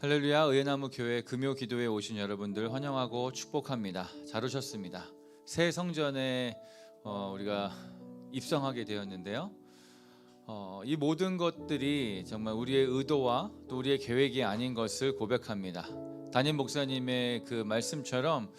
할렐루야. 의회나무 교회 금요 기도에 오신 여러분들 환영하고 축복합니다. 잘 오셨습니다. 새 성전에 우리가 입성하게 되었는데요. 이 모든 것들이 정말 우리의 의도와 또 우리의 계획이 아닌 것을 고백합니다. 담임 목사님의 그 말씀처럼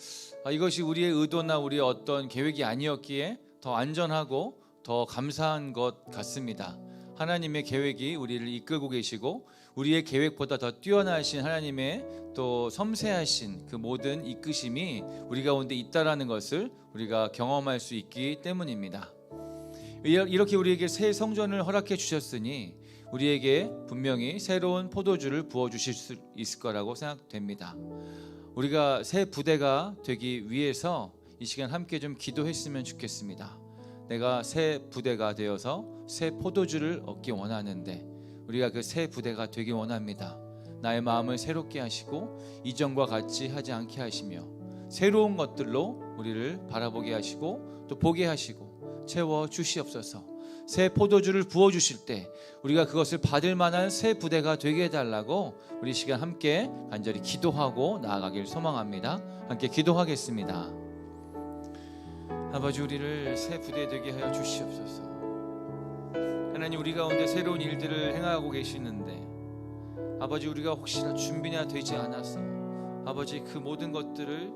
이것이 우리의 의도나 우리의 어떤 계획이 아니었기에 더 안전하고 더 감사한 것 같습니다. 하나님의 계획이 우리를 이끌고 계시고 우리의 계획보다 더 뛰어나신 하나님의 또 섬세하신 그 모든 이끄심이 우리 가운데 있다라는 것을 우리가 경험할 수 있기 때문입니다. 이렇게 우리에게 새 성전을 허락해 주셨으니 우리에게 분명히 새로운 포도주를 부어 주실 수 있을 거라고 생각됩니다. 우리가 새 부대가 되기 위해서 이 시간 함께 좀 기도했으면 좋겠습니다. 내가 새 부대가 되어서 새 포도주를 얻기 원하는데 우리가 그 새 부대가 되기 원합니다. 나의 마음을 새롭게 하시고 이전과 같이 하지 않게 하시며 새로운 것들로 우리를 바라보게 하시고 또 보게 하시고 채워 주시옵소서. 새 포도주를 부어 주실 때 우리가 그것을 받을 만한 새 부대가 되게 해달라고 우리 시간 함께 간절히 기도하고 나아가길 소망합니다. 함께 기도하겠습니다. 아버지, 우리를 새 부대 되게 하여 주시옵소서. 하나님, 우리 가운데 새로운 일들을 행하고 계시는데 아버지, 우리가 혹시나 준비나 되지 않아서 아버지 그 모든 것들을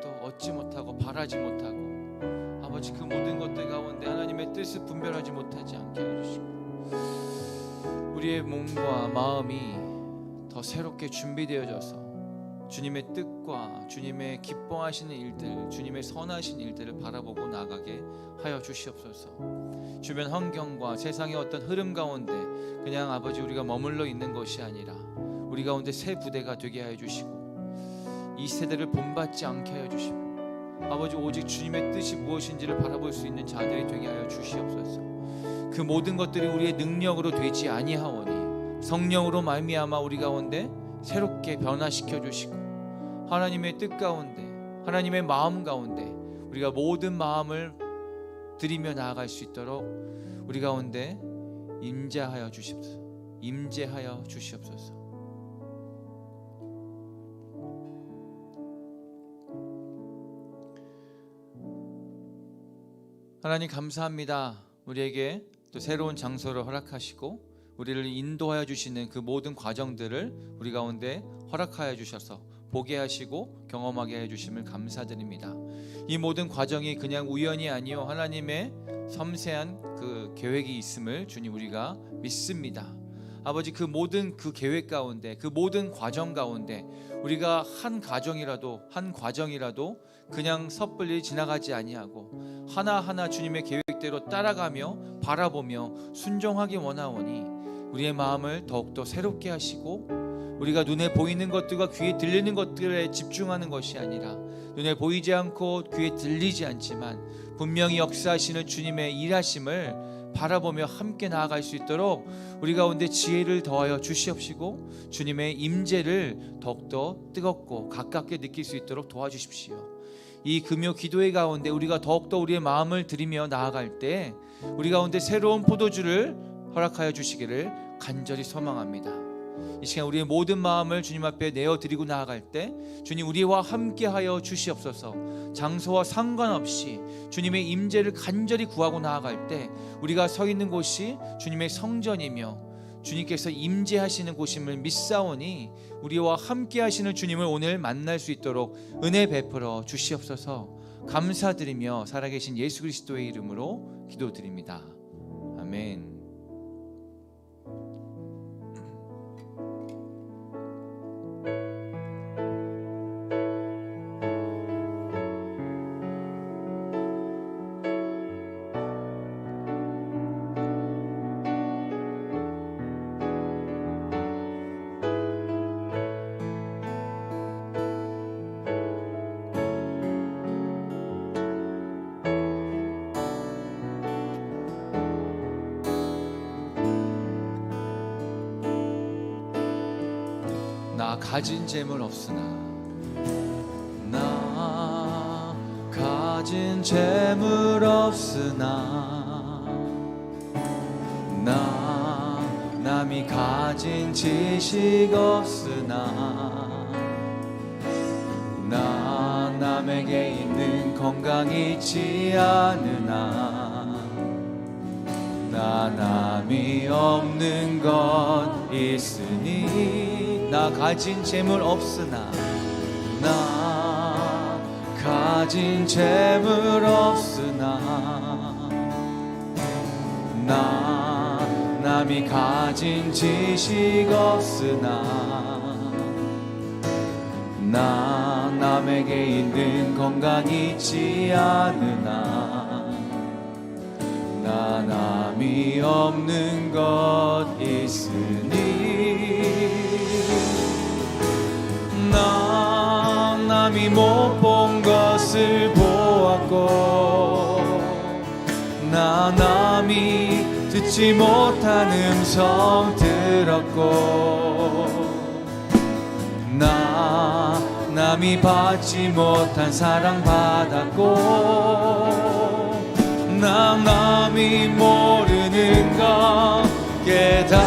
또 얻지 못하고 바라지 못하고 아버지 그 모든 것들 가운데 하나님의 뜻을 분별하지 못하지 않게 해주시고 우리의 몸과 마음이 더 새롭게 준비되어져서 주님의 뜻과 주님의 기뻐하시는 일들, 주님의 선하신 일들을 바라보고 나가게 하여 주시옵소서. 주변 환경과 세상의 어떤 흐름 가운데 그냥 아버지 우리가 머물러 있는 것이 아니라 우리 가운데 새 부대가 되게 하여 주시고 이 세대를 본받지 않게 하여 주시고 아버지 오직 주님의 뜻이 무엇인지를 바라볼 수 있는 자들이 되게 하여 주시옵소서. 그 모든 것들이 우리의 능력으로 되지 아니하오니 성령으로 말미암아 우리 가운데 새롭게 변화시켜 주시고 하나님의 뜻 가운데 하나님의 마음 가운데 우리가 모든 마음을 드리며 나아갈 수 있도록 우리 가운데 임재하여 주시옵소서. 임재하여 주시옵소서. 하나님 감사합니다. 우리에게 또 새로운 장소를 허락하시고 우리를 인도하여 주시는 그 모든 과정들을 우리 가운데 허락하여 주셔서 보게 하시고 경험하게 해주심을 감사드립니다. 이 모든 과정이 그냥 우연이 아니요 하나님의 섬세한 그 계획이 있음을 주님 우리가 믿습니다. 아버지 그 모든 그 계획 가운데 그 모든 과정 가운데 우리가 한 과정이라도 그냥 섣불리 지나가지 아니하고 하나하나 주님의 계획대로 따라가며 바라보며 순종하기 원하오니 우리의 마음을 더욱더 새롭게 하시고 우리가 눈에 보이는 것들과 귀에 들리는 것들에 집중하는 것이 아니라 눈에 보이지 않고 귀에 들리지 않지만 분명히 역사하시는 주님의 일하심을 바라보며 함께 나아갈 수 있도록 우리 가운데 지혜를 더하여 주시옵시고 주님의 임재를 더욱더 뜨겁고 가깝게 느낄 수 있도록 도와주십시오. 이 금요 기도회 가운데 우리가 더욱더 우리의 마음을 드리며 나아갈 때 우리 가운데 새로운 포도주를 허락하여 주시기를 간절히 소망합니다. 이 시간 우리의 모든 마음을 주님 앞에 내어드리고 나아갈 때 주님 우리와 함께하여 주시옵소서. 장소와 상관없이 주님의 임재를 간절히 구하고 나아갈 때 우리가 서 있는 곳이 주님의 성전이며 주님께서 임재하시는 곳임을 믿사오니 우리와 함께하시는 주님을 오늘 만날 수 있도록 은혜 베풀어 주시옵소서. 감사드리며 살아계신 예수 그리스도의 이름으로 기도드립니다. 아멘. 나 가진 재물 없으나 나 가진 재물 없으나 나 남이 가진 지식 없으나 나 남에게 있는 건강 있지 않으나 나 남이 없는 것 있으니 나 가진 재물 없으나 나 가진 재물 없으나 나 남이 가진 지식 없으나 나 남에게 있는 건강 있지 않으나 나 남이 없는 것 있으니 나 남이 못 본 것을 보았고 나 남이 듣지 못한 음성 들었고 나 남이 받지 못한 사랑 받았고 나 남이 모르는 것 깨달았네.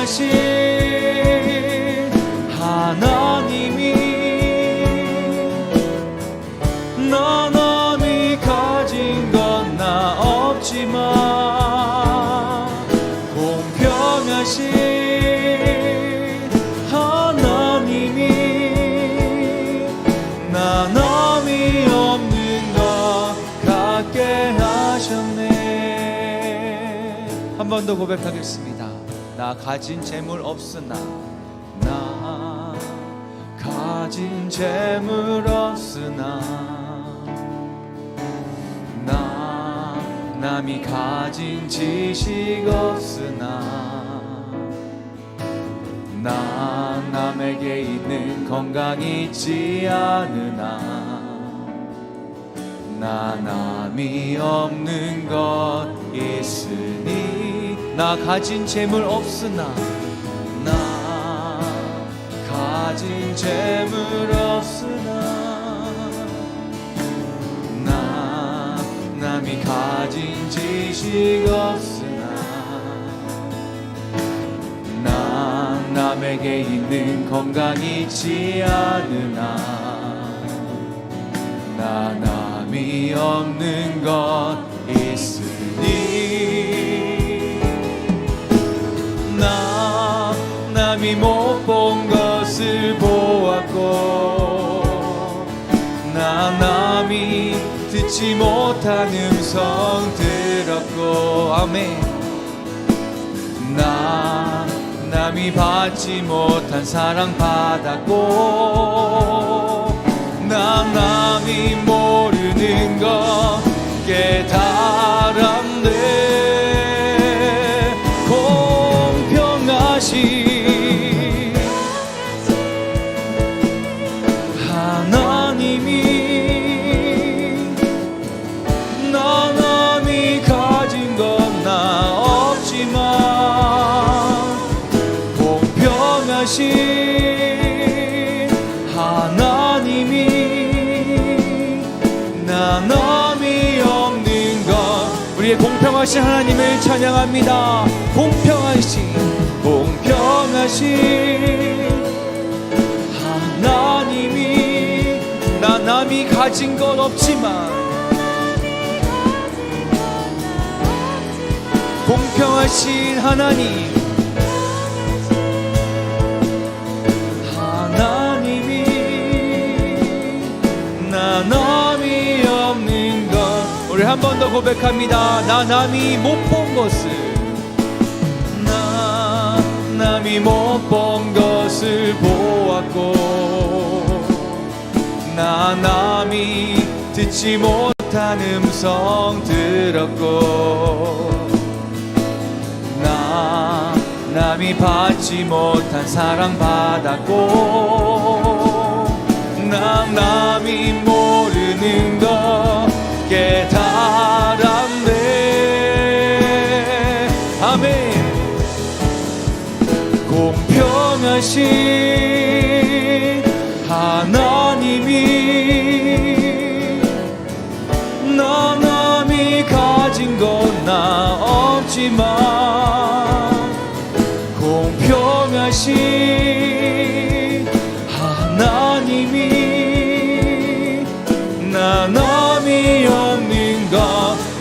공평하신 하나님이 나 남이 가진 건 나 없지만 공평하신 하나님이 나 남이 없는 것 같게 하셨네. 한 번 더 고백하겠습니다. 나 가진 재물 없으나 나 가진 재물 없으나 나 남이 가진 지식 없으나 나 남에게 있는 건강 있지 않으나 나 남이 없는 것 있으니 나 가진 재물 없으나 나 가진 재물 없으나 나 남이 가진 지식 없으나 나 남에게 있는 건강 있지 않으나 나 남이 없는 것 있으니 나 남이 못 본 것을 보았고 나 남이 듣지 못한 음성 들었고 아멘. 나 남이 받지 못한 사랑 받았고 나 남이 모르는 것 깨달았네. 공평하신 하나님이 나 남이 가진 건 나 없지만 공평하신 하나님이 나 남이 없는 것. 우리의 공평하신 하나님을 찬양합니다. 공평하신 하나님이 나 남이 가진 건 없지만 공평하신 하나님이 나 남이 없는 것. 우리 한 번 더 고백합니다. 나 남이 못 본 것을 나 남이 못 본 것을 보았고 나 남이 듣지 못한 음성 들었고 나 남이 받지 못한 사랑 받았고 나 남이 모르는 것 깨달았네. 아멘. 공평하신 하나님이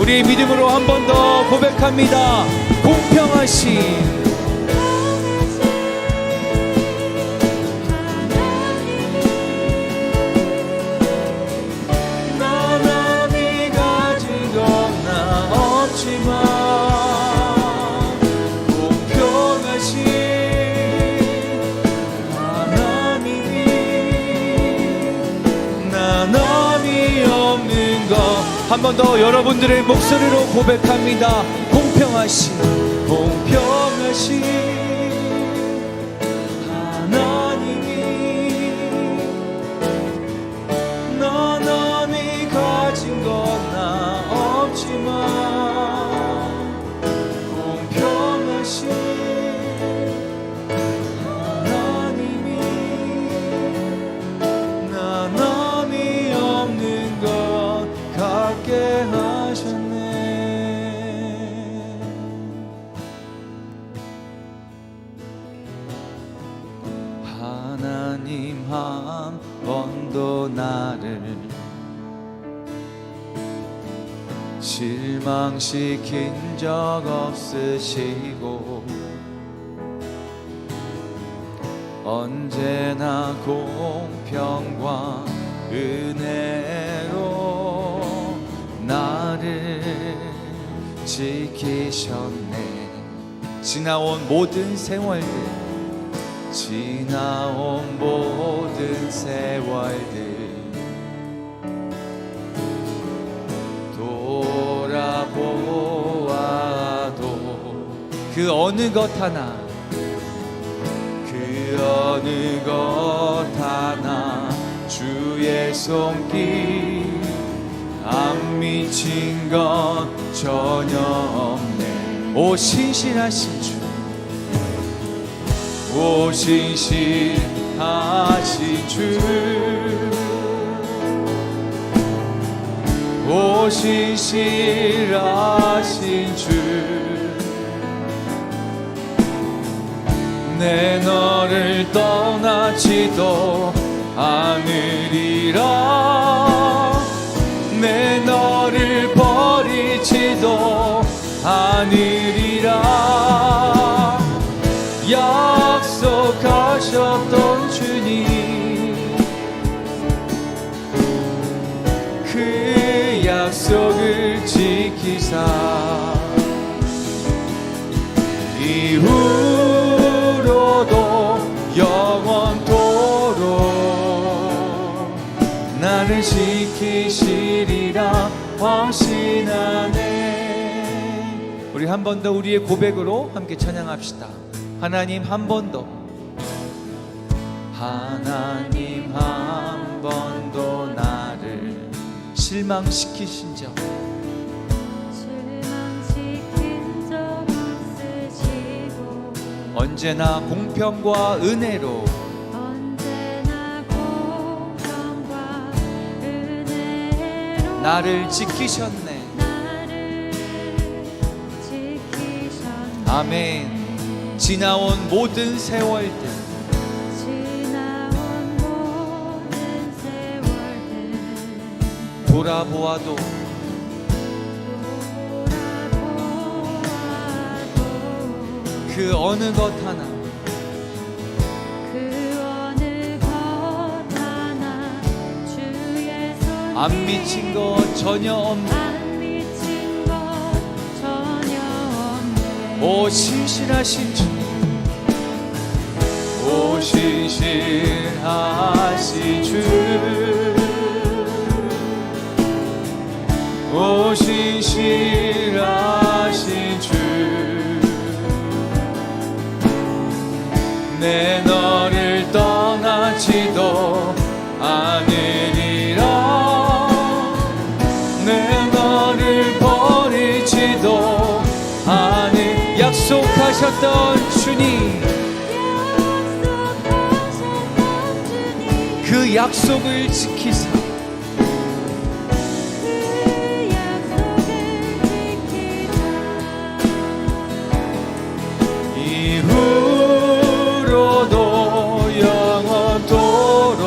우리 믿음으로 한 번 더 고백합니다. 공평하신 한 번 더 여러분들의 목소리로 고백합니다. 공평하신 하나님이 나 남이 가진 건 나 없지만 공평하신 하나님이 나 남이 없는 것 갖게 하셨네. 하나님 한 번도 나를 실망시킨 적 없으시고 언제나 공평과 은혜로 나를 지키셨네. 지나온 모든 세월들 돌아보아도 그 어느 것 하나 주의 손길 안 미친 것 전혀 없네. 오 신실하신 주, 오 신실하신 주, 오 신실하신 주, 내 너를 떠나지도 않으리라. 내 너를 버리지도 않으리라. 약속하셨던 주님, 그 약속을 지키사 이후로도 영원토록 나를 지키시리라 확신하네. 우리 한 번 더 우리의 고백으로 함께 찬양합시다. 하나님 한 번 더, 하나님 한 번도 나를 실망시키신 적 없으시고 언제나 공평과 은혜로 나를 지키셨네. 아멘. 지나온 모든 세월들 돌아보아도 그 어느 것 하나 안 미친 것 전혀 없네. 오 신실하신 주, 오 신실하신 주, 오 신실하신 주, 내 너를 떠나지도 않으리라. 내 너를 버리지도 않으. 약속하셨던 주님, 그 약속을 지키사 이후로도 영원토록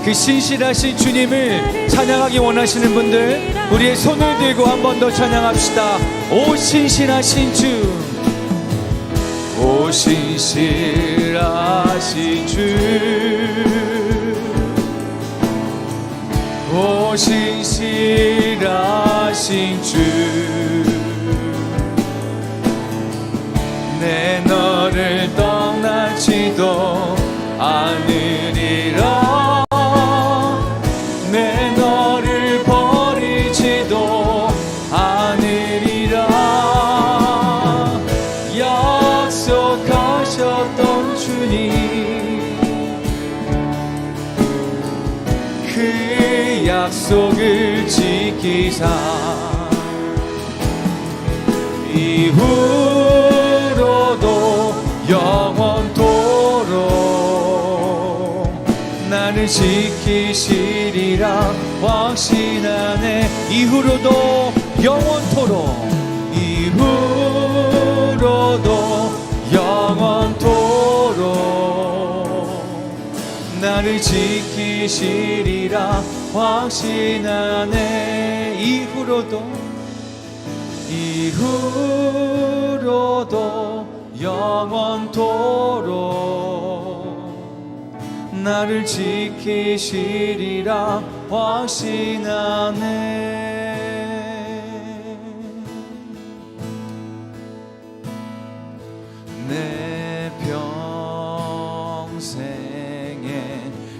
그 그 신실하신 주님을 찬양하기 원하시는 분들, 우리의 손을 들고 한 번 더 찬양합시다. 오 신실하신 주, 오 신실하신 주, 오 신실하신 주, 내 너를 떠나지도 않으리라, 내 너를 버리지도 않으리라. 약속하셨던 주님, 그 약속을 지키사 이후로도 영원토록 나를 지키시리라 확신하네. 이후로도 영원토록, 이후로도 영원토록 나를 지키시리라 확신하네. 이후로도, 이후로도 영원토록 나를 지키시리라 확신하네. 내 평생에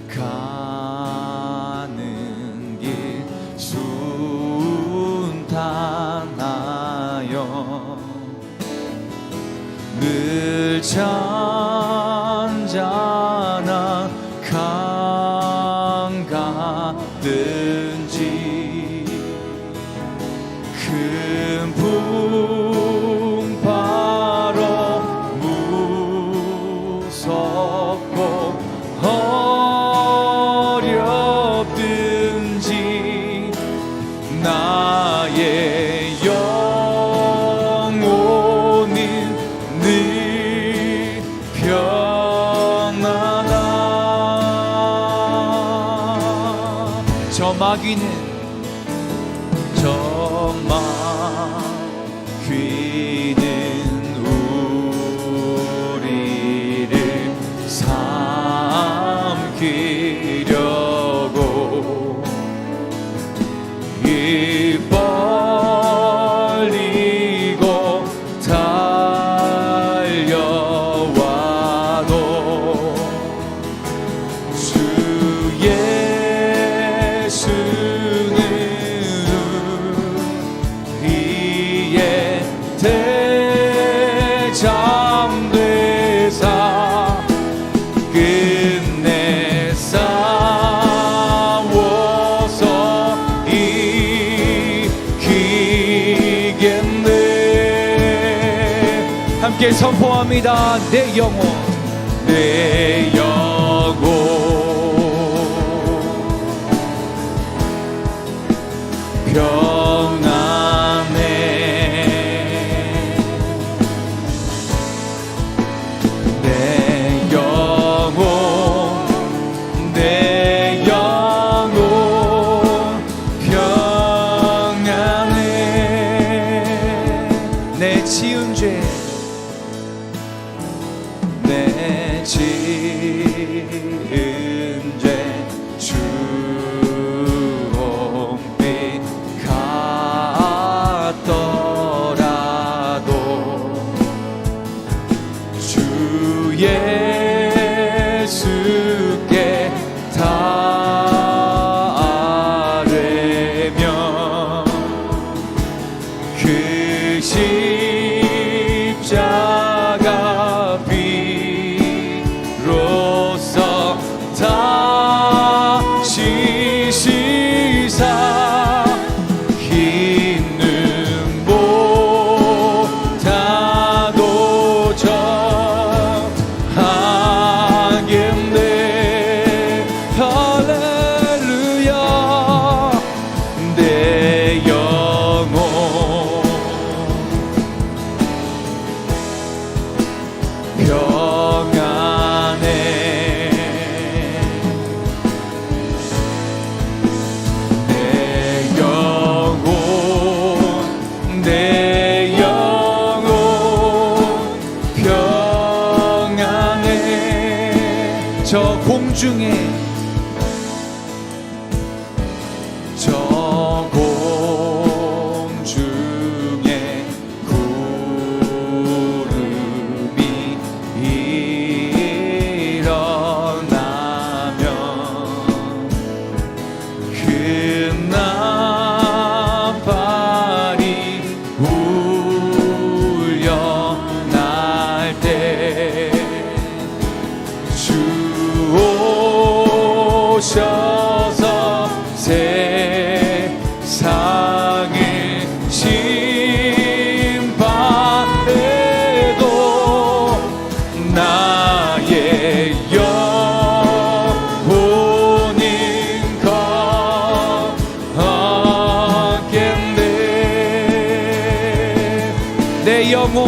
가는 길 순탄하여 늘 잔잔한 강 가든지 큰 풍파로 무섭고 어렵든지 나의 영혼은 늘 평안하다. 저 마귀는, 저 마귀는 우리를 삼키려고 입 벌리고 달려와도 주 예수는 우리의 대장되사 끝내 싸워서 이기겠네. 함께 선포합니다. 내 영혼, 내 영혼 평안해. 내 영혼, 내 영혼 평안해. 내 지은 죄, 내 지은 죄 주 봄빛 같더라도 주 예수께 다 아뢰며 그 십자가 비로소 다시 시사 힘는 못하도 전하겠네. 할렐루야. 내 영혼 내 영혼 평안해. 저 공중에 구름이 일어나면 큰 나팔이 울려날 때 주 오셔서 세상을 심판해도 나의 영혼은 걷겠네. 내 영혼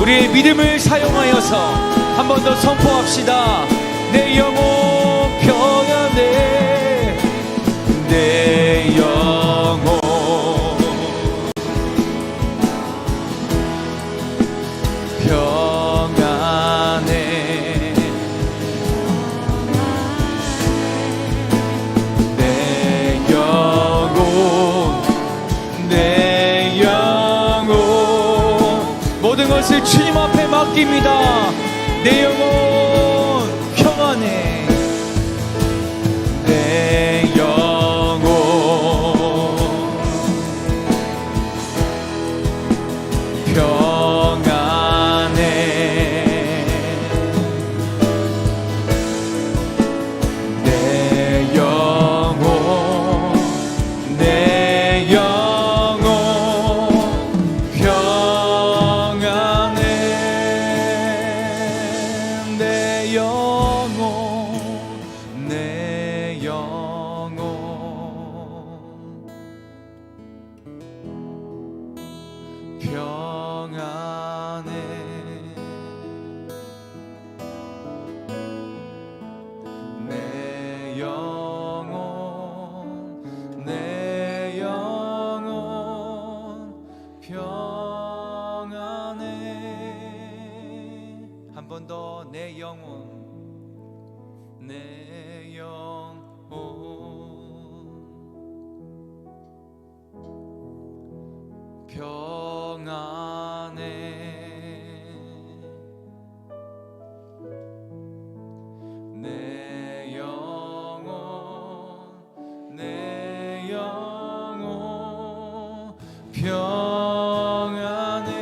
우리의 믿음을 사용하여서 한 번 더 선포합시다. 내 영혼 평안해. 내 영혼 평안해. 내 영혼 내 영혼 모든 것을 주님 앞에 맡깁니다. 내 영혼 평안해. 내 영혼 평안해. 내 영혼 내 영혼 평안해. 내 영혼 내 영혼 평안해. 내 영혼 내 영혼 평안해. 한 번 더 내 영혼 내 영혼 평안해. 내 영혼 내 영혼 평안해.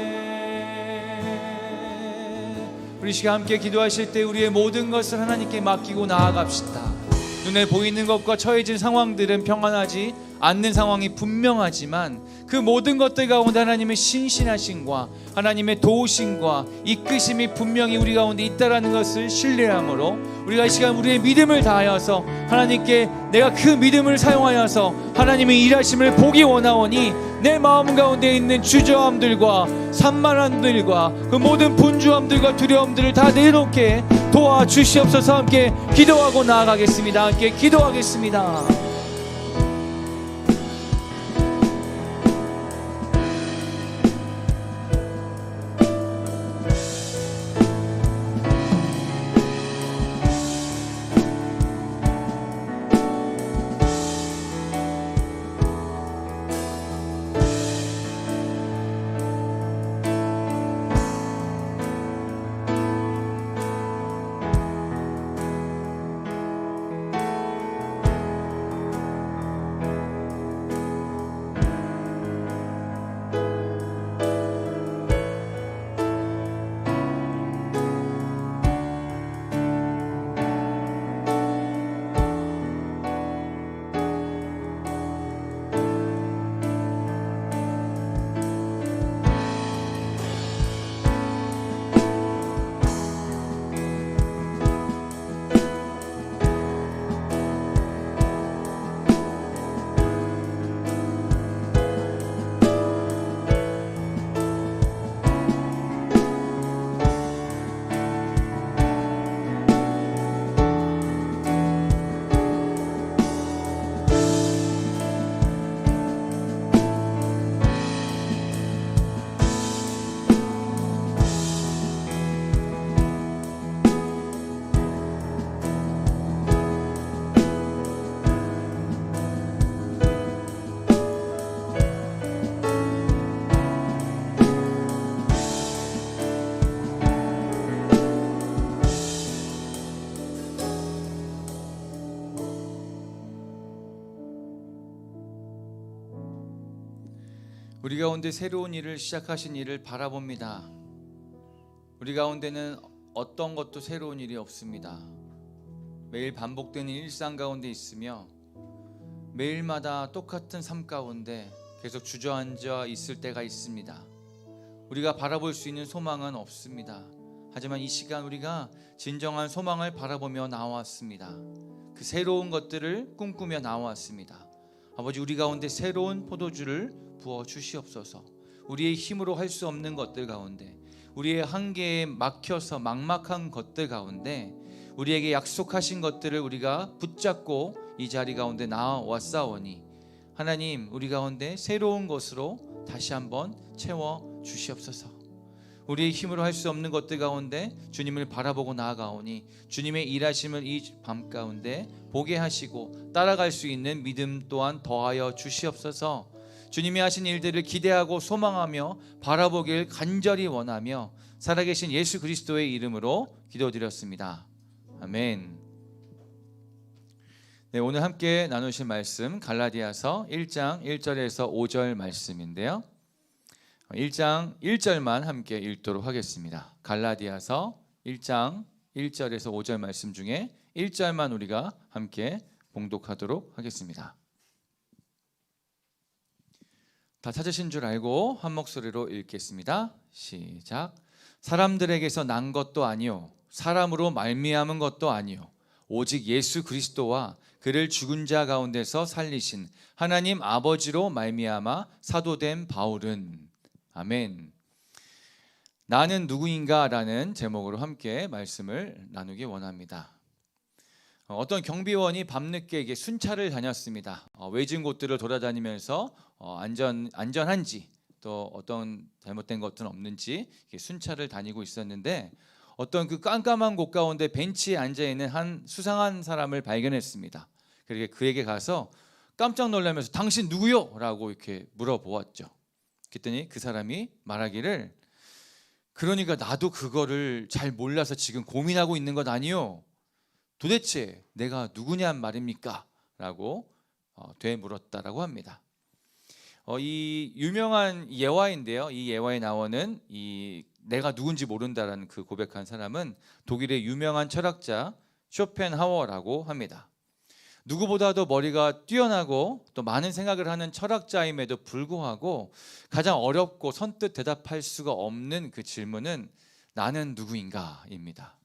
우리 시간 함께 기도하실 때 우리의 모든 것을 하나님께 맡기고 나아갑시다. 눈에 보이는 것과 처해진 상황들은 평안하지 않는 상황이 분명하지만 그 모든 것들 가운데 하나님의 신실하심과 하나님의 도우심과 이끄심이 분명히 우리 가운데 있다라는 것을 신뢰함으로 우리가 이 시간 우리의 믿음을 다하여서 하나님께 내가 그 믿음을 사용하여서 하나님의 일하심을 보기 원하오니 내 마음 가운데 있는 주저함들과 산만함들과 그 모든 분주함들과 두려움들을 다 내놓게 도와주시옵소서. 함께 기도하고 나아가겠습니다. 함께 기도하겠습니다. 우리 가운데 새로운 일을 시작하신 일을 바라봅니다. 우리 가운데는 어떤 것도 새로운 일이 없습니다. 매일 반복되는 일상 가운데 있으며 매일마다 똑같은 삶 가운데 계속 주저앉아 있을 때가 있습니다. 우리가 바라볼 수 있는 소망은 없습니다. 하지만 이 시간 우리가 진정한 소망을 바라보며 나왔습니다. 그 새로운 것들을 꿈꾸며 나왔습니다. 아버지, 우리 가운데 새로운 포도주를 부어 주시옵소서. 우리의 힘으로 할 수 없는 것들 가운데, 우리의 한계에 막혀서 막막한 것들 가운데 우리에게 약속하신 것들을 우리가 붙잡고 이 자리 가운데 나와왔사오니 하나님, 우리 가운데 새로운 것으로 다시 한번 채워 주시옵소서. 우리의 힘으로 할 수 없는 것들 가운데 주님을 바라보고 나아가오니 주님의 일하심을 이 밤 가운데 보게 하시고 따라갈 수 있는 믿음 또한 더하여 주시옵소서. 주님이 하신 일들을 기대하고 소망하며 바라보길 간절히 원하며 살아계신 예수 그리스도의 이름으로 기도드렸습니다. 아멘. 네, 오늘 함께 나누실 말씀 갈라디아서 1장 1절에서 5절 말씀인데요. 1장 1절만 함께 읽도록 하겠습니다. 갈라디아서 1장 1절에서 5절 말씀 중에 1절만 우리가 함께 봉독하도록 하겠습니다. 다 찾으신 줄 알고 한 목소리로 읽겠습니다. 시작. 사람들에게서 난 것도 아니요 사람으로 말미암은 것도 아니요 오직 예수 그리스도와 그를 죽은 자 가운데서 살리신 하나님 아버지로 말미암아 사도된 바울은. 아멘. 나는 누구인가 라는 제목으로 함께 말씀을 나누기 원합니다. 어떤 경비원이 밤늦게 이게 순찰을 다녔습니다. 외진 곳들을 돌아다니면서 안전한지 또 어떤 잘못된 것은 없는지 순찰을 다니고 있었는데 어떤 그 깜깜한 곳 가운데 벤치에 앉아 있는 한 수상한 사람을 발견했습니다. 그래서 그에게 가서 깜짝 놀라면서 당신 누구요? 라고 이렇게 물어보았죠. 그랬더니 그 사람이 말하기를 그러니까 나도 그거를 잘 몰라서 지금 고민하고 있는 것 아니요. 도대체 내가 누구냔 말입니까? 라고 되물었다라고 합니다. 이 유명한 예화인데요. 이 예화에 나오는 이 내가 누군지 모른다라는 그 고백한 사람은 독일의 유명한 철학자 쇼펜하워라고 합니다. 누구보다도 머리가 뛰어나고 또 많은 생각을 하는 철학자임에도 불구하고 가장 어렵고 선뜻 대답할 수가 없는 그 질문은 나는 누구인가입니다.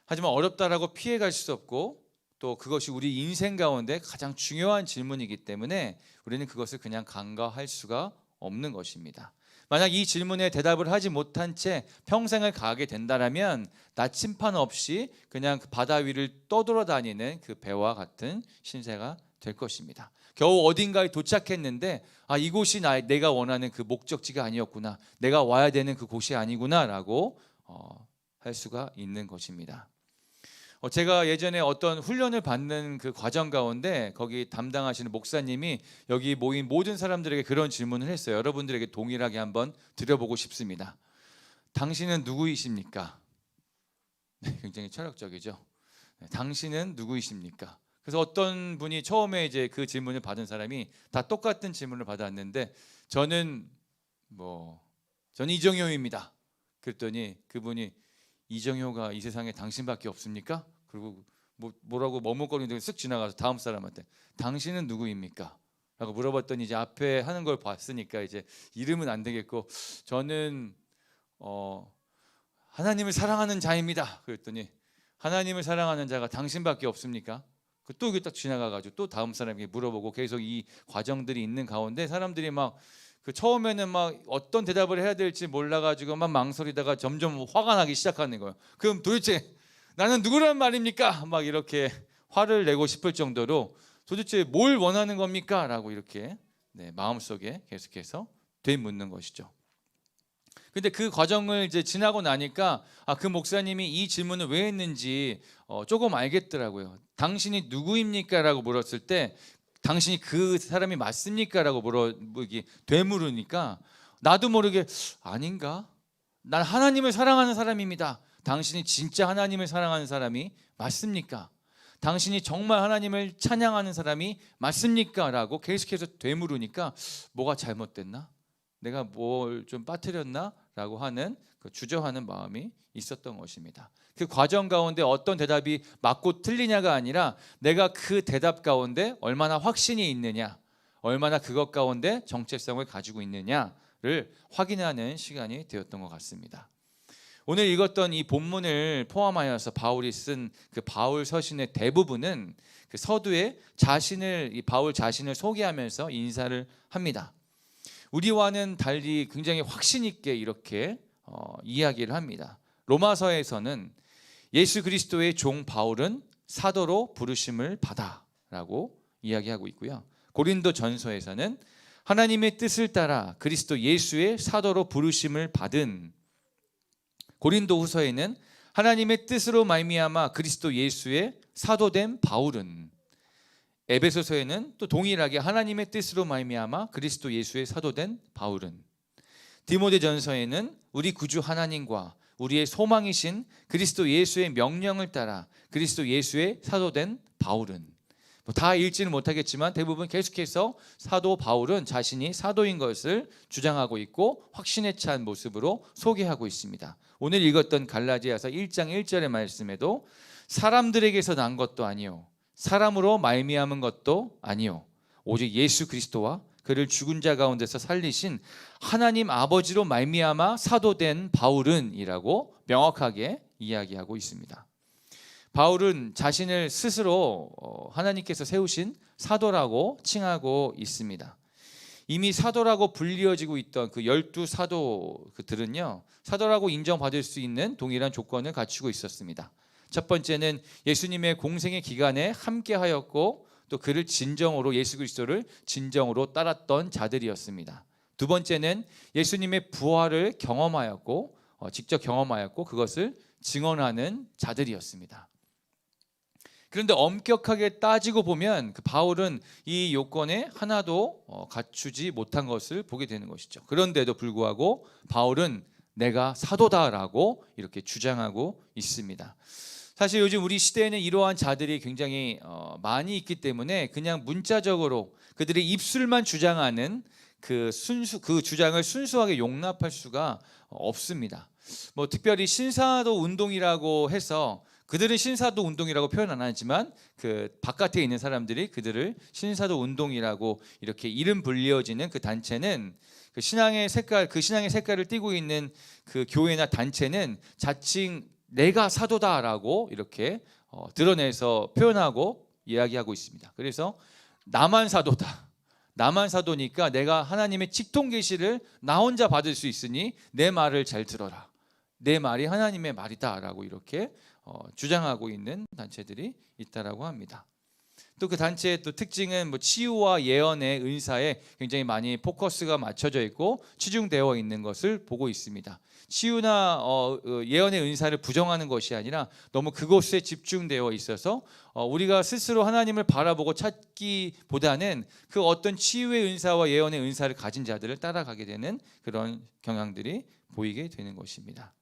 하지만 어렵다라고 피해갈 수 없고 또 그것이 우리 인생 가운데 가장 중요한 질문이기 때문에 우리는 그것을 그냥 간과할 수가 없는 것입니다. 만약 이 질문에 대답을 하지 못한 채 평생을 가게 된다면 나침판 없이 그냥 그 바다 위를 떠돌아다니는 그 배와 같은 신세가 될 것입니다. 겨우 어딘가에 도착했는데 이곳이 내가 원하는 그 목적지가 아니었구나, 내가 와야 되는 그 곳이 아니구나라고 할 수가 있는 것입니다. 제가 예전에 어떤 훈련을 받는 그 과정 가운데 거기 담당하시는 목사님이 여기 모인 모든 사람들에게 그런 질문을 했어요. 여러분들에게 동일하게 한번 드려보고 싶습니다. 당신은 누구이십니까? 네, 굉장히 철학적이죠. 네, 당신은 누구이십니까? 그래서 어떤 분이 처음에 이제 그 질문을 받은 사람이 다 똑같은 질문을 받았는데 저는 이정효입니다. 그랬더니 그분이 이정효가 이 세상에 당신밖에 없습니까? 그리고 뭐라고 머뭇거리는데 쓱 지나가서 다음 사람한테 당신은 누구입니까? 라고 물어봤더니 이제 앞에 하는 걸 봤으니까 이제 이름은 안 되겠고 저는 하나님을 사랑하는 자입니다. 그랬더니 하나님을 사랑하는 자가 당신밖에 없습니까? 또 이게 딱 지나가가지고 또 다음 사람에게 물어보고 계속 이 과정들이 있는 가운데 사람들이 처음에는 어떤 대답을 해야 될지 몰라가지고 망설이다가 점점 화가 나기 시작하는 거예요. 그럼 도대체 나는 누구란 말입니까? 이렇게 화를 내고 싶을 정도로 도대체 뭘 원하는 겁니까? 라고 이렇게 마음속에 계속해서 되묻는 것이죠. 근데 그 과정을 이제 지나고 나니까 그 목사님이 이 질문을 왜 했는지 조금 알겠더라고요. 당신이 누구입니까? 라고 물었을 때 당신이 그 사람이 맞습니까? 라고 되물으니까 나도 모르게 아닌가? 난 하나님을 사랑하는 사람입니다. 당신이 진짜 하나님을 사랑하는 사람이 맞습니까? 당신이 정말 하나님을 찬양하는 사람이 맞습니까? 라고 계속해서 되물으니까 뭐가 잘못됐나? 내가 뭘 좀 빠뜨렸나? 라고 하는 그 주저하는 마음이 있었던 것입니다. 그 과정 가운데 어떤 대답이 맞고 틀리냐가 아니라 내가 그 대답 가운데 얼마나 확신이 있느냐, 얼마나 그것 가운데 정체성을 가지고 있느냐를 확인하는 시간이 되었던 것 같습니다. 오늘 읽었던 이 본문을 포함하여서 바울이 쓴 그 바울 서신의 대부분은 그 서두에 이 바울 자신을 소개하면서 인사를 합니다. 우리와는 달리 굉장히 확신 있게 이렇게 이야기를 합니다. 로마서에서는 예수 그리스도의 종 바울은 사도로 부르심을 받아라고 이야기하고 있고요. 고린도 전서에서는 하나님의 뜻을 따라 그리스도 예수의 사도로 부르심을 받은, 고린도 후서에는 하나님의 뜻으로 말미암아 그리스도 예수의 사도된 바울은, 에베소서에는 또 동일하게 하나님의 뜻으로 말미암아 그리스도 예수의 사도된 바울은, 디모데전서에는 우리 구주 하나님과 우리의 소망이신 그리스도 예수의 명령을 따라 그리스도 예수의 사도된 바울은, 다 읽지는 못하겠지만 대부분 계속해서 사도 바울은 자신이 사도인 것을 주장하고 있고 확신에 찬 모습으로 소개하고 있습니다. 오늘 읽었던 갈라디아서 1장 1절의 말씀에도 사람들에게서 난 것도 아니요 사람으로 말미암은 것도 아니요 오직 예수 그리스도와 그를 죽은 자 가운데서 살리신 하나님 아버지로 말미암아 사도된 바울은 이라고 명확하게 이야기하고 있습니다. 바울은 자신을 스스로 하나님께서 세우신 사도라고 칭하고 있습니다. 이미 사도라고 불리어지고 있던 그 12사도들은요, 사도라고 인정받을 수 있는 동일한 조건을 갖추고 있었습니다. 첫 번째는 예수님의 공생의 기간에 함께하였고 또 그를 진정으로, 예수 그리스도를 진정으로 따랐던 자들이었습니다. 두 번째는 예수님의 부활을 경험하였고 직접 경험하였고 그것을 증언하는 자들이었습니다. 그런데 엄격하게 따지고 보면 그 바울은 이 요건에 하나도 갖추지 못한 것을 보게 되는 것이죠. 그런데도 불구하고 바울은 내가 사도다라고 이렇게 주장하고 있습니다. 사실 요즘 우리 시대에는 이러한 자들이 굉장히 많이 있기 때문에 그냥 문자적으로 그들의 입술만 주장하는 그 주장을 순수하게 용납할 수가 없습니다. 특별히 신사도 운동이라고 해서 그들은 신사도 운동이라고 표현 안 하지만 그 바깥에 있는 사람들이 그들을 신사도 운동이라고 이렇게 이름 불리어지는 그 단체는 그 신앙의 색깔을 띠고 있는 그 교회나 단체는 자칭 내가 사도다라고 이렇게 드러내서 표현하고 이야기하고 있습니다. 그래서 나만 사도다. 나만 사도니까 내가 하나님의 직통 계시를 나 혼자 받을 수 있으니 내 말을 잘 들어라. 내 말이 하나님의 말이다라고 이렇게 주장하고 있는 단체들이 있다라고 합니다. 또 그 단체의 또 특징은 치유와 예언의 은사에 굉장히 많이 포커스가 맞춰져 있고 치중되어 있는 것을 보고 있습니다. 치유나 예언의 은사를 부정하는 것이 아니라 너무 그곳에 집중되어 있어서 우리가 스스로 하나님을 바라보고 찾기보다는 그 어떤 치유의 은사와 예언의 은사를 가진 자들을 따라가게 되는 그런 경향들이 보이게 되는 것입니다.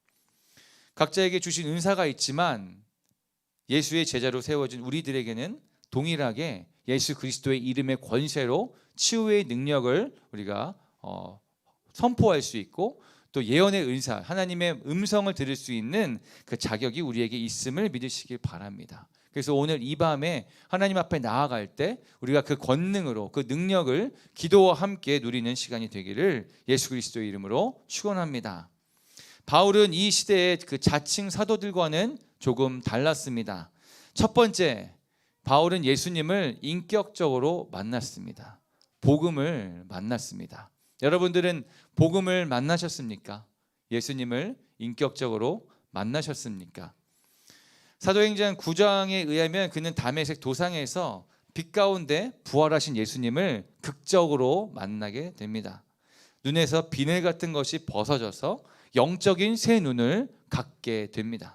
각자에게 주신 은사가 있지만 예수의 제자로 세워진 우리들에게는 동일하게 예수 그리스도의 이름의 권세로 치유의 능력을 우리가 선포할 수 있고 또 예언의 은사, 하나님의 음성을 들을 수 있는 그 자격이 우리에게 있음을 믿으시길 바랍니다. 그래서 오늘 이 밤에 하나님 앞에 나아갈 때 우리가 그 권능으로 그 능력을 기도와 함께 누리는 시간이 되기를 예수 그리스도의 이름으로 축원합니다. 바울은 이 시대의 그 자칭 사도들과는 조금 달랐습니다. 첫 번째, 바울은 예수님을 인격적으로 만났습니다. 복음을 만났습니다. 여러분들은 복음을 만나셨습니까? 예수님을 인격적으로 만나셨습니까? 사도행전 9장에 의하면 그는 다메섹 도상에서 빛 가운데 부활하신 예수님을 극적으로 만나게 됩니다. 눈에서 비늘 같은 것이 벗어져서 영적인 새 눈을 갖게 됩니다.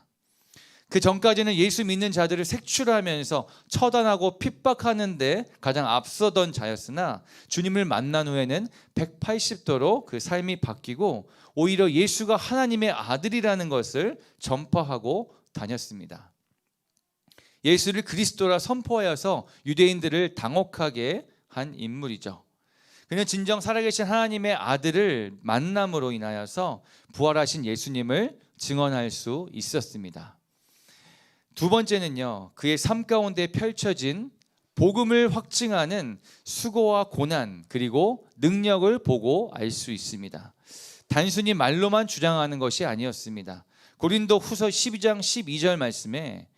그 전까지는 예수 믿는 자들을 색출하면서 처단하고 핍박하는데 가장 앞서던 자였으나 주님을 만난 후에는 180도로 그 삶이 바뀌고 오히려 예수가 하나님의 아들이라는 것을 전파하고 다녔습니다. 예수를 그리스도라 선포하여서 유대인들을 당혹하게 한 인물이죠. 그는 진정 살아계신 하나님의 아들을 만남으로 인하여서 부활하신 예수님을 증언할 수 있었습니다. 두 번째는요, 그의 삶 가운데 펼쳐진 복음을 확증하는 수고와 고난 그리고 능력을 보고 알 수 있습니다. 단순히 말로만 주장하는 것이 아니었습니다. 고린도 후서 12장 12절 말씀에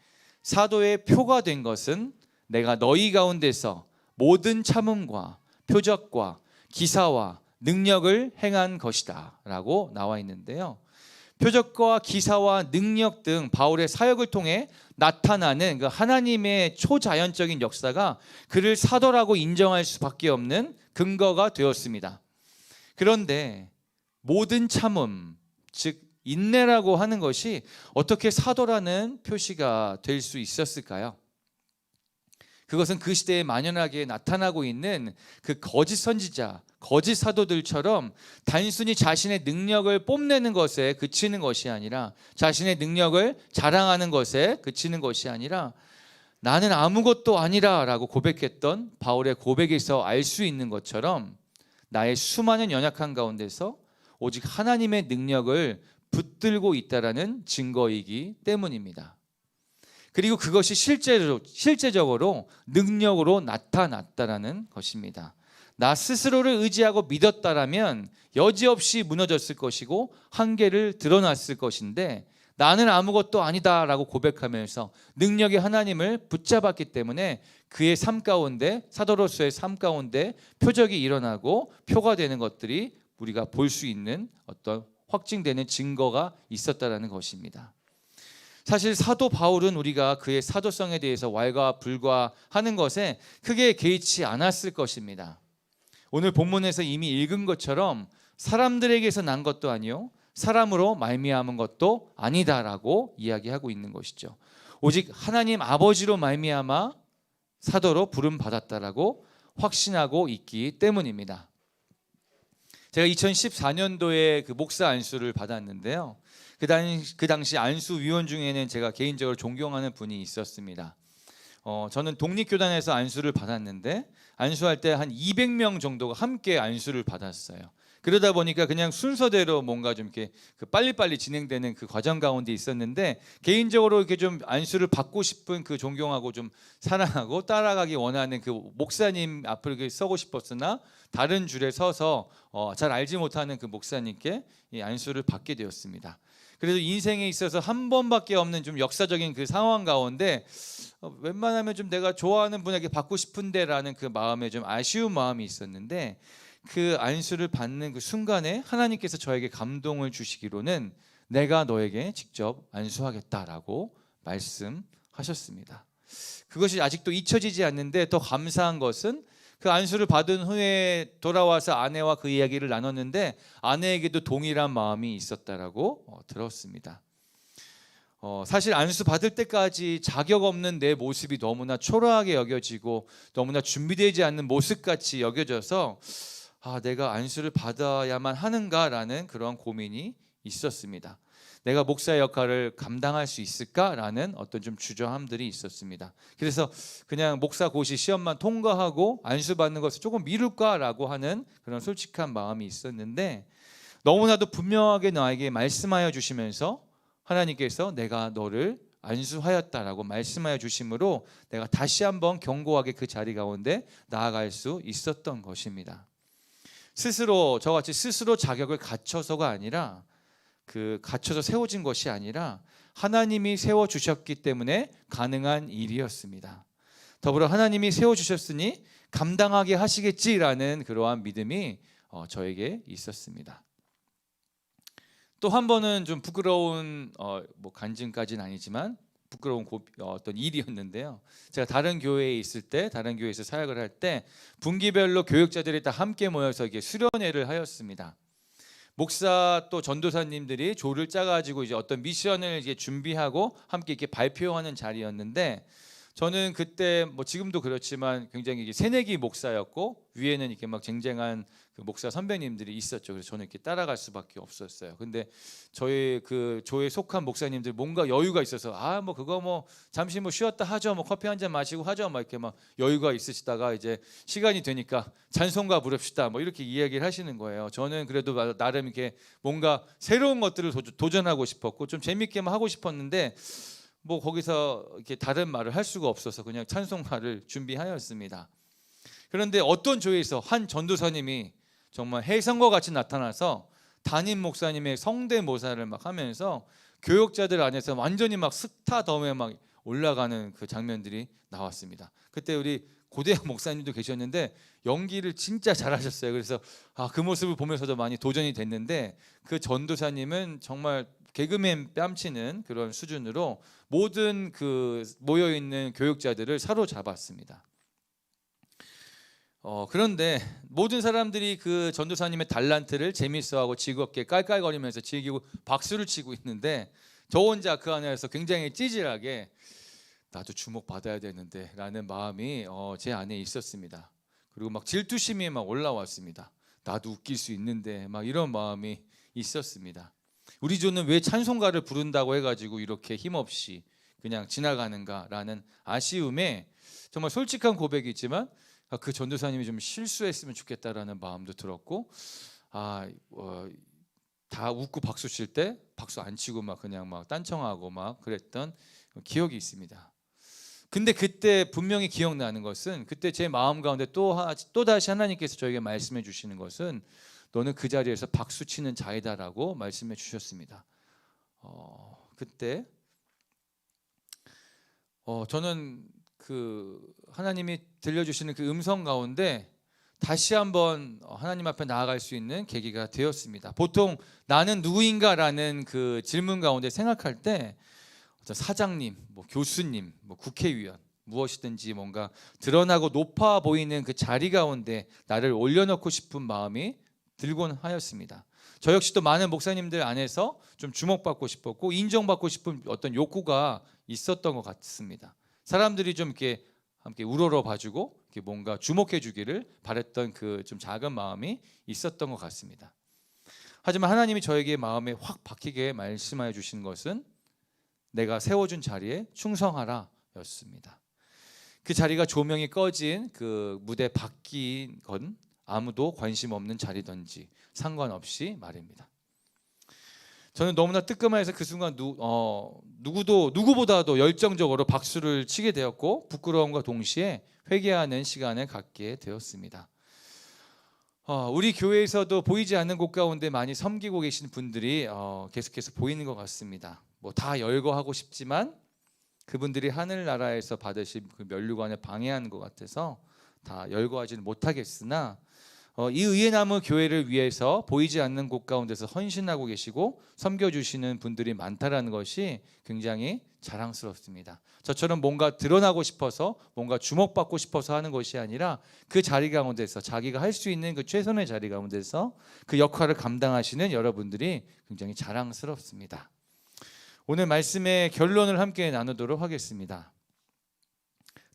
사도의 표가 된 것은 내가 너희 가운데서 모든 참음과 표적과 기사와 능력을 행한 것이다 라고 나와 있는데요. 표적과 기사와 능력 등 바울의 사역을 통해 나타나는 그 하나님의 초자연적인 역사가 그를 사도라고 인정할 수밖에 없는 근거가 되었습니다. 그런데 모든 참음, 즉 인내라고 하는 것이 어떻게 사도라는 표시가 될 수 있었을까요? 그것은 그 시대에 만연하게 나타나고 있는 그 거짓 선지자, 거짓 사도들처럼 단순히 자신의 능력을 뽐내는 것에 그치는 것이 아니라, 자신의 능력을 자랑하는 것에 그치는 것이 아니라 나는 아무것도 아니라 라고 고백했던 바울의 고백에서 알 수 있는 것처럼 나의 수많은 연약한 가운데서 오직 하나님의 능력을 붙들고 있다라는 증거이기 때문입니다. 그리고 그것이 실제적으로 능력으로 나타났다라는 것입니다. 나 스스로를 의지하고 믿었다라면 여지없이 무너졌을 것이고 한계를 드러났을 것인데, 나는 아무것도 아니다라고 고백하면서 능력의 하나님을 붙잡았기 때문에 그의 삶 가운데, 사도로서의 삶 가운데 표적이 일어나고 표가 되는 것들이 우리가 볼 수 있는 어떤 확증되는 증거가 있었다라는 것입니다. 사실 사도 바울은 우리가 그의 사도성에 대해서 왈가불가하는 것에 크게 개의치 않았을 것입니다. 오늘 본문에서 이미 읽은 것처럼 사람들에게서 난 것도 아니요 사람으로 말미암은 것도 아니다라고 이야기하고 있는 것이죠. 오직 하나님 아버지로 말미암아 사도로 부름 받았다라고 확신하고 있기 때문입니다. 제가 2014년도에 그 목사 안수를 받았는데요. 그 당시 안수 위원 중에는 제가 개인적으로 존경하는 분이 있었습니다. 저는 독립교단에서 안수를 받았는데 안수할 때 한 200명 정도가 함께 안수를 받았어요. 그러다 보니까 그냥 순서대로 뭔가 좀 이렇게 빨리빨리 진행되는 그 과정 가운데 있었는데, 개인적으로 이렇게 좀 안수를 받고 싶은 그 존경하고 좀 사랑하고 따라가기 원하는 그 목사님 앞을 이렇게 서고 싶었으나 다른 줄에 서서 잘 알지 못하는 그 목사님께 이 안수를 받게 되었습니다. 그래도 인생에 있어서 한 번밖에 없는 좀 역사적인 그 상황 가운데 웬만하면 좀 내가 좋아하는 분에게 받고 싶은데라는 그 마음에 좀 아쉬운 마음이 있었는데, 그 안수를 받는 그 순간에 하나님께서 저에게 감동을 주시기로는 내가 너에게 직접 안수하겠다라고 말씀하셨습니다. 그것이 아직도 잊혀지지 않는데, 더 감사한 것은 그 안수를 받은 후에 돌아와서 아내와 그 이야기를 나눴는데 아내에게도 동일한 마음이 있었다라고 들었습니다. 사실 안수 받을 때까지 자격 없는 내 모습이 너무나 초라하게 여겨지고 너무나 준비되지 않는 모습같이 여겨져서 내가 안수를 받아야만 하는가라는 그런 고민이 있었습니다. 내가 목사의 역할을 감당할 수 있을까라는 어떤 좀 주저함들이 있었습니다. 그래서 그냥 목사 고시 시험만 통과하고 안수 받는 것을 조금 미룰까라고 하는 그런 솔직한 마음이 있었는데, 너무나도 분명하게 나에게 말씀하여 주시면서 하나님께서 내가 너를 안수하였다라고 말씀하여 주심으로 내가 다시 한번 견고하게 그 자리 가운데 나아갈 수 있었던 것입니다. 저같이 스스로 자격을 갖춰서가 아니라, 갖춰서 세워진 것이 아니라 하나님이 세워주셨기 때문에 가능한 일이었습니다. 더불어 하나님이 세워주셨으니 감당하게 하시겠지라는 그러한 믿음이 저에게 있었습니다. 또 한 번은 좀 부끄러운 간증까지는 아니지만 부끄러운 어떤 일이었는데요. 제가 다른 교회에 있을 때, 다른 교회에서 사역을 할 때 분기별로 교역자들이 다 함께 모여서 이게 수련회를 하였습니다. 목사 또 전도사님들이 조를 짜가지고 이제 어떤 미션을 이제 준비하고 함께 이렇게 발표하는 자리였는데, 저는 그때 뭐 지금도 그렇지만 굉장히 이게 새내기 목사였고 위에는 이렇게 막 쟁쟁한 그 목사 선배님들이 있었죠. 그래서 저는 이렇게 따라갈 수밖에 없었어요. 근데 저희 그 조에 속한 목사님들 뭔가 여유가 있어서 뭐 그거 뭐 잠시 뭐 쉬었다 하죠. 뭐 커피 한 잔 마시고 하죠. 막 이렇게 막 여유가 있으시다가 이제 시간이 되니까 찬송가 부릅시다. 뭐 이렇게 이야기를 하시는 거예요. 저는 그래도 나름 이렇게 뭔가 새로운 것들을 도전하고 싶었고 좀 재밌게만 하고 싶었는데 뭐 거기서 이렇게 다른 말을 할 수가 없어서 그냥 찬송가를 준비하였습니다. 그런데 어떤 조에서 한 전도사님이 정말 혜성과 같이 나타나서 담임 목사님의 성대모사를 막 하면서 교역자들 안에서 완전히 막 스타덤에 막 올라가는 그 장면들이 나왔습니다. 그때 우리 고대한 목사님도 계셨는데 연기를 진짜 잘하셨어요. 그래서 그 모습을 보면서도 많이 도전이 됐는데 그 전도사님은 정말 개그맨 뺨치는 그런 수준으로 모든 그 모여 있는 교육자들을 사로잡았습니다. 그런데 모든 사람들이 그 전도사님의 달란트를 재밌어하고 즐겁게 깔깔거리면서 즐기고 박수를 치고 있는데 저 혼자 그 안에서 굉장히 찌질하게 나도 주목받아야 되는데 라는 마음이 제 안에 있었습니다. 그리고 막 질투심이 막 올라왔습니다. 나도 웃길 수 있는데 막 이런 마음이 있었습니다. 우리 조는 왜 찬송가를 부른다고 해가지고 이렇게 힘없이 그냥 지나가는가라는 아쉬움에 정말 솔직한 고백이지만 그 전도사님이 좀 실수했으면 좋겠다라는 마음도 들었고 다 웃고 박수 칠 때 박수 안 치고 막 그냥 막 딴청하고 막 그랬던 기억이 있습니다. 근데 그때 분명히 기억나는 것은 그때 제 마음 가운데 또 다시 하나님께서 저에게 말씀해 주시는 것은 너는 그 자리에서 박수 치는 자이다라고 말씀해 주셨습니다. 그때 저는 그 하나님이 들려주시는 그 음성 가운데 다시 한번 하나님 앞에 나아갈 수 있는 계기가 되었습니다. 보통 나는 누구인가라는 그 질문 가운데 생각할 때 사장님, 뭐 교수님, 뭐 국회의원 무엇이든지 뭔가 드러나고 높아 보이는 그 자리 가운데 나를 올려놓고 싶은 마음이 들곤 하였습니다. 저 역시도 많은 목사님들 안에서 좀 주목받고 싶었고 인정받고 싶은 어떤 욕구가 있었던 것 같습니다. 사람들이 좀 이렇게 함께 우러러 봐주고 이렇게 뭔가 주목해주기를 바랬던 그 좀 작은 마음이 있었던 것 같습니다. 하지만 하나님이 저에게 마음에 확 박히게 말씀하여 주신 것은 내가 세워준 자리에 충성하라였습니다. 그 자리가 조명이 꺼진 그 무대 밖인 건 아무도 관심 없는 자리든지 상관없이 말입니다. 저는 너무나 뜨끔해서 그 순간 누구보다도 열정적으로 박수를 치게 되었고 부끄러움과 동시에 회개하는 시간을 갖게 되었습니다. 우리 교회에서도 보이지 않는 곳 가운데 많이 섬기고 계신 분들이 계속해서 보이는 것 같습니다. 뭐 다 열거하고 싶지만 그분들이 하늘나라에서 받으신 그 면류관을 방해하는 것 같아서 다 열거하지는 못하겠으나 이 의의 나무 교회를 위해서 보이지 않는 곳 가운데서 헌신하고 계시고 섬겨주시는 분들이 많다라는 것이 굉장히 자랑스럽습니다. 저처럼 뭔가 드러나고 싶어서 뭔가 주목받고 싶어서 하는 것이 아니라 그 자리 가운데서 자기가 할 수 있는 그 최선의 자리 가운데서 그 역할을 감당하시는 여러분들이 굉장히 자랑스럽습니다. 오늘 말씀의 결론을 함께 나누도록 하겠습니다.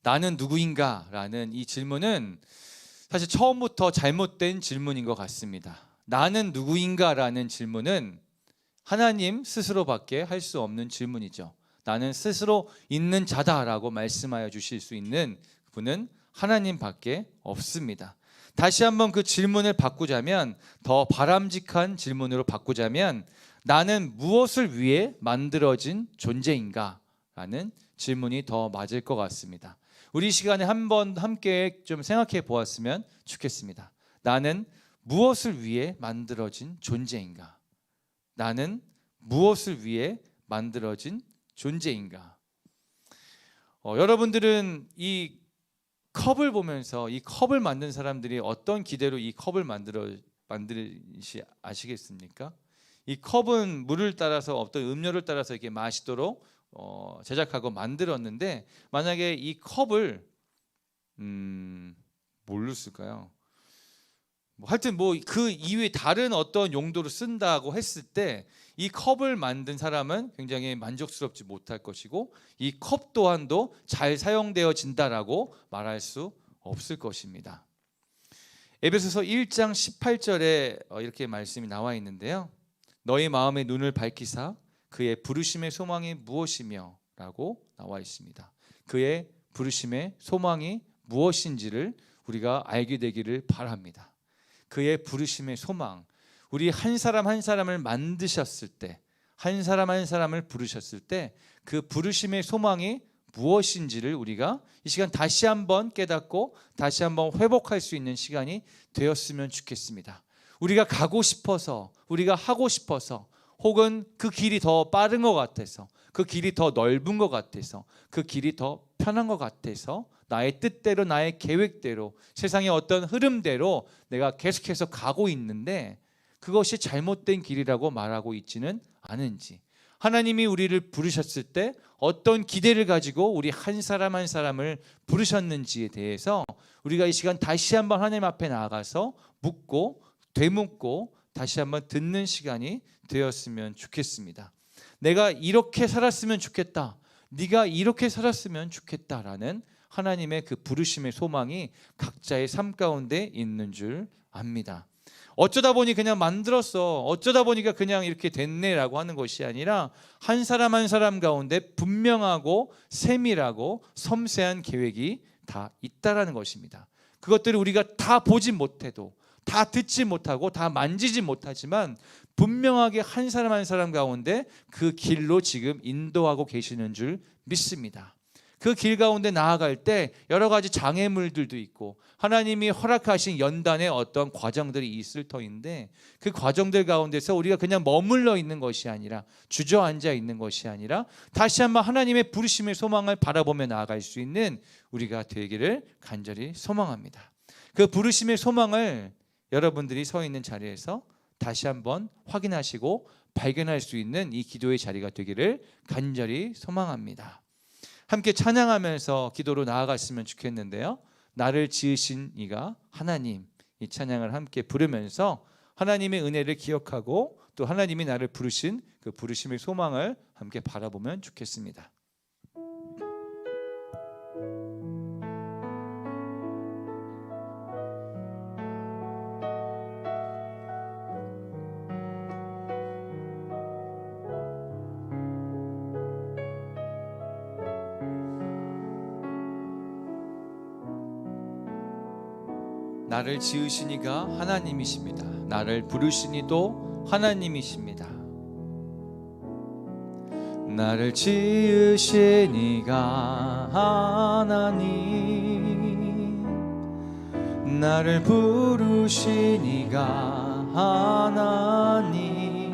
나는 누구인가? 라는 이 질문은 사실 처음부터 잘못된 질문인 것 같습니다. 나는 누구인가? 라는 질문은 하나님 스스로밖에 할 수 없는 질문이죠. 나는 스스로 있는 자다라고 말씀하여 주실 수 있는 분은 하나님밖에 없습니다. 다시 한번 그 질문을 바꾸자면, 더 바람직한 질문으로 바꾸자면 나는 무엇을 위해 만들어진 존재인가? 라는 질문이 더 맞을 것 같습니다. 우리 시간에 한번 함께 좀 생각해 보았으면 좋겠습니다. 나는 무엇을 위해 만들어진 존재인가? 나는 무엇을 위해 만들어진 존재인가? 여러분들은 이 컵을 보면서 이 컵을 만든 사람들이 어떤 기대로 이 컵을 만들지 아시겠습니까? 이 컵은 물을 따라서 어떤 음료를 따라서 이렇게 마시도록 제작하고 만들었는데, 만약에 이 컵을 뭘로 쓸까요? 하여튼 뭐 그 이외에 다른 어떤 용도로 쓴다고 했을 때 이 컵을 만든 사람은 굉장히 만족스럽지 못할 것이고 이 컵 또한도 잘 사용되어진다라고 말할 수 없을 것입니다. 에베소서 1장 18절에 이렇게 말씀이 나와 있는데요. 너희 마음의 눈을 밝히사 그의 부르심의 소망이 무엇이며 라고 나와 있습니다. 그의 부르심의 소망이 무엇인지를 우리가 알게 되기를 바랍니다. 그의 부르심의 소망, 우리 한 사람 한 사람을 만드셨을 때, 한 사람 한 사람을 부르셨을 때 그 부르심의 소망이 무엇인지를 우리가 이 시간 다시 한번 깨닫고 다시 한번 회복할 수 있는 시간이 되었으면 좋겠습니다. 우리가 가고 싶어서, 우리가 하고 싶어서, 혹은 그 길이 더 빠른 것 같아서, 그 길이 더 넓은 것 같아서, 그 길이 더 편한 것 같아서 나의 뜻대로, 나의 계획대로, 세상의 어떤 흐름대로 내가 계속해서 가고 있는데 그것이 잘못된 길이라고 말하고 있지는 않은지, 하나님이 우리를 부르셨을 때 어떤 기대를 가지고 우리 한 사람 한 사람을 부르셨는지에 대해서 우리가 이 시간 다시 한번 하나님 앞에 나아가서 묻고 되묻고 다시 한번 듣는 시간이 되었으면 좋겠습니다. 내가 이렇게 살았으면 좋겠다, 네가 이렇게 살았으면 좋겠다라는 하나님의 그 부르심의 소망이 각자의 삶 가운데 있는 줄 압니다. 어쩌다 보니 그냥 만들었어, 어쩌다 보니까 그냥 이렇게 됐네라고 하는 것이 아니라 한 사람 한 사람 가운데 분명하고 세밀하고 섬세한 계획이 다 있다라는 것입니다. 그것들을 우리가 다 보지 못해도, 다 듣지 못하고, 다 만지지 못하지만 분명하게 한 사람 한 사람 가운데 그 길로 지금 인도하고 계시는 줄 믿습니다. 그 길 가운데 나아갈 때 여러 가지 장애물들도 있고 하나님이 허락하신 연단의 어떤 과정들이 있을 터인데 그 과정들 가운데서 우리가 그냥 머물러 있는 것이 아니라, 주저앉아 있는 것이 아니라 다시 한번 하나님의 부르심의 소망을 바라보며 나아갈 수 있는 우리가 되기를 간절히 소망합니다. 그 부르심의 소망을 여러분들이 서 있는 자리에서 다시 한번 확인하시고 발견할 수 있는 이 기도의 자리가 되기를 간절히 소망합니다. 함께 찬양하면서 기도로 나아갔으면 좋겠는데요. 나를 지으신 이가 하나님, 이 찬양을 함께 부르면서 하나님의 은혜를 기억하고 또 하나님이 나를 부르신 그 부르심의 소망을 함께 바라보면 좋겠습니다. 나를 지으신 이가 하나님이십니다. 나를 부르신 이도 하나님이십니다. 나를 지으신 이가 하나님, 나를 부르신 이가 하나님,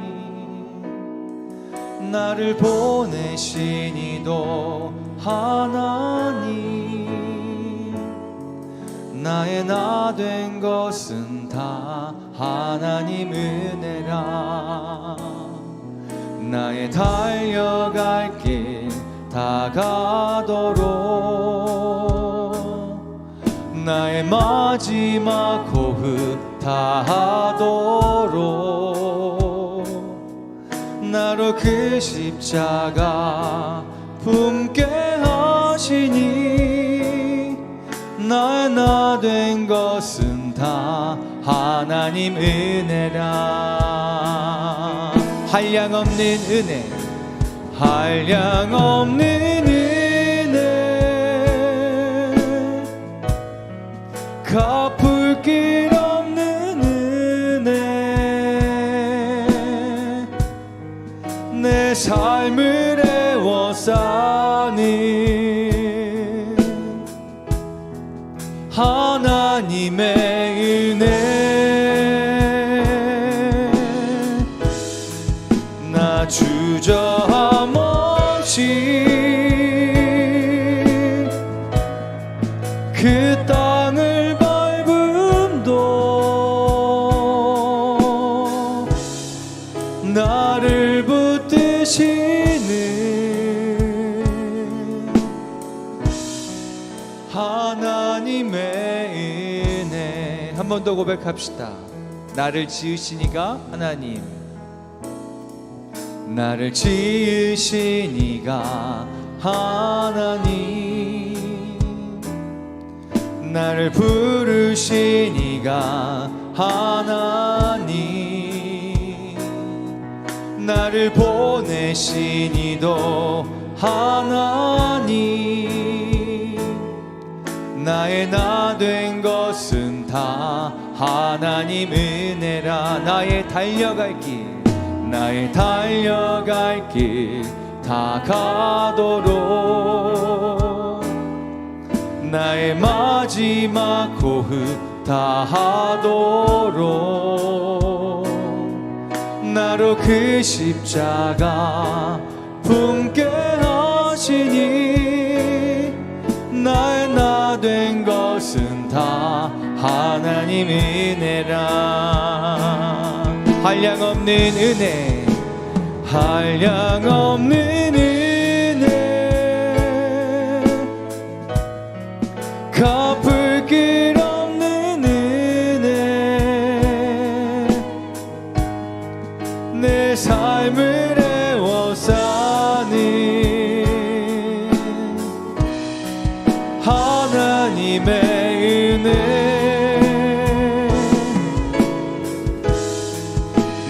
나를 보내신 이도 하나님, 나의 나 된 것은 다 하나님 은혜라. 나의 달려갈 길 다가도록, 나의 마지막 호흡 다하도록 나로 그 십자가 품게 하시니 나의 나 된 것은 다 하나님 은혜라. 한량없는 은혜, 한량없는 은혜, 갚을 길 없는 은혜, 내 삶을 애워싸니 하나님의 은혜. 나 주저함 없이 그 땅을 밟음도 나를 붙드시는 하나님의 은혜. 한 번 더 고백합시다. 나를 지으신 이가 하나님, 나를 지으신 이가 하나님, 나를 부르신 이가 하나님, 나를 보내신 이도 하나님, 나의 나 된 것은 다 하나님 은혜라. 나의 달려갈 길, 나의 달려갈 길 다 가도록, 나의 마지막 호흡 다 하도록, 나로 그 십자가 품게 하시니, 나의 나 된 것은 다 하나님 은혜라. 한량없는 은혜, 한량없는 은혜, 갚을 길 없는 은혜, 내 삶을 애워싸니 하나님의 은혜,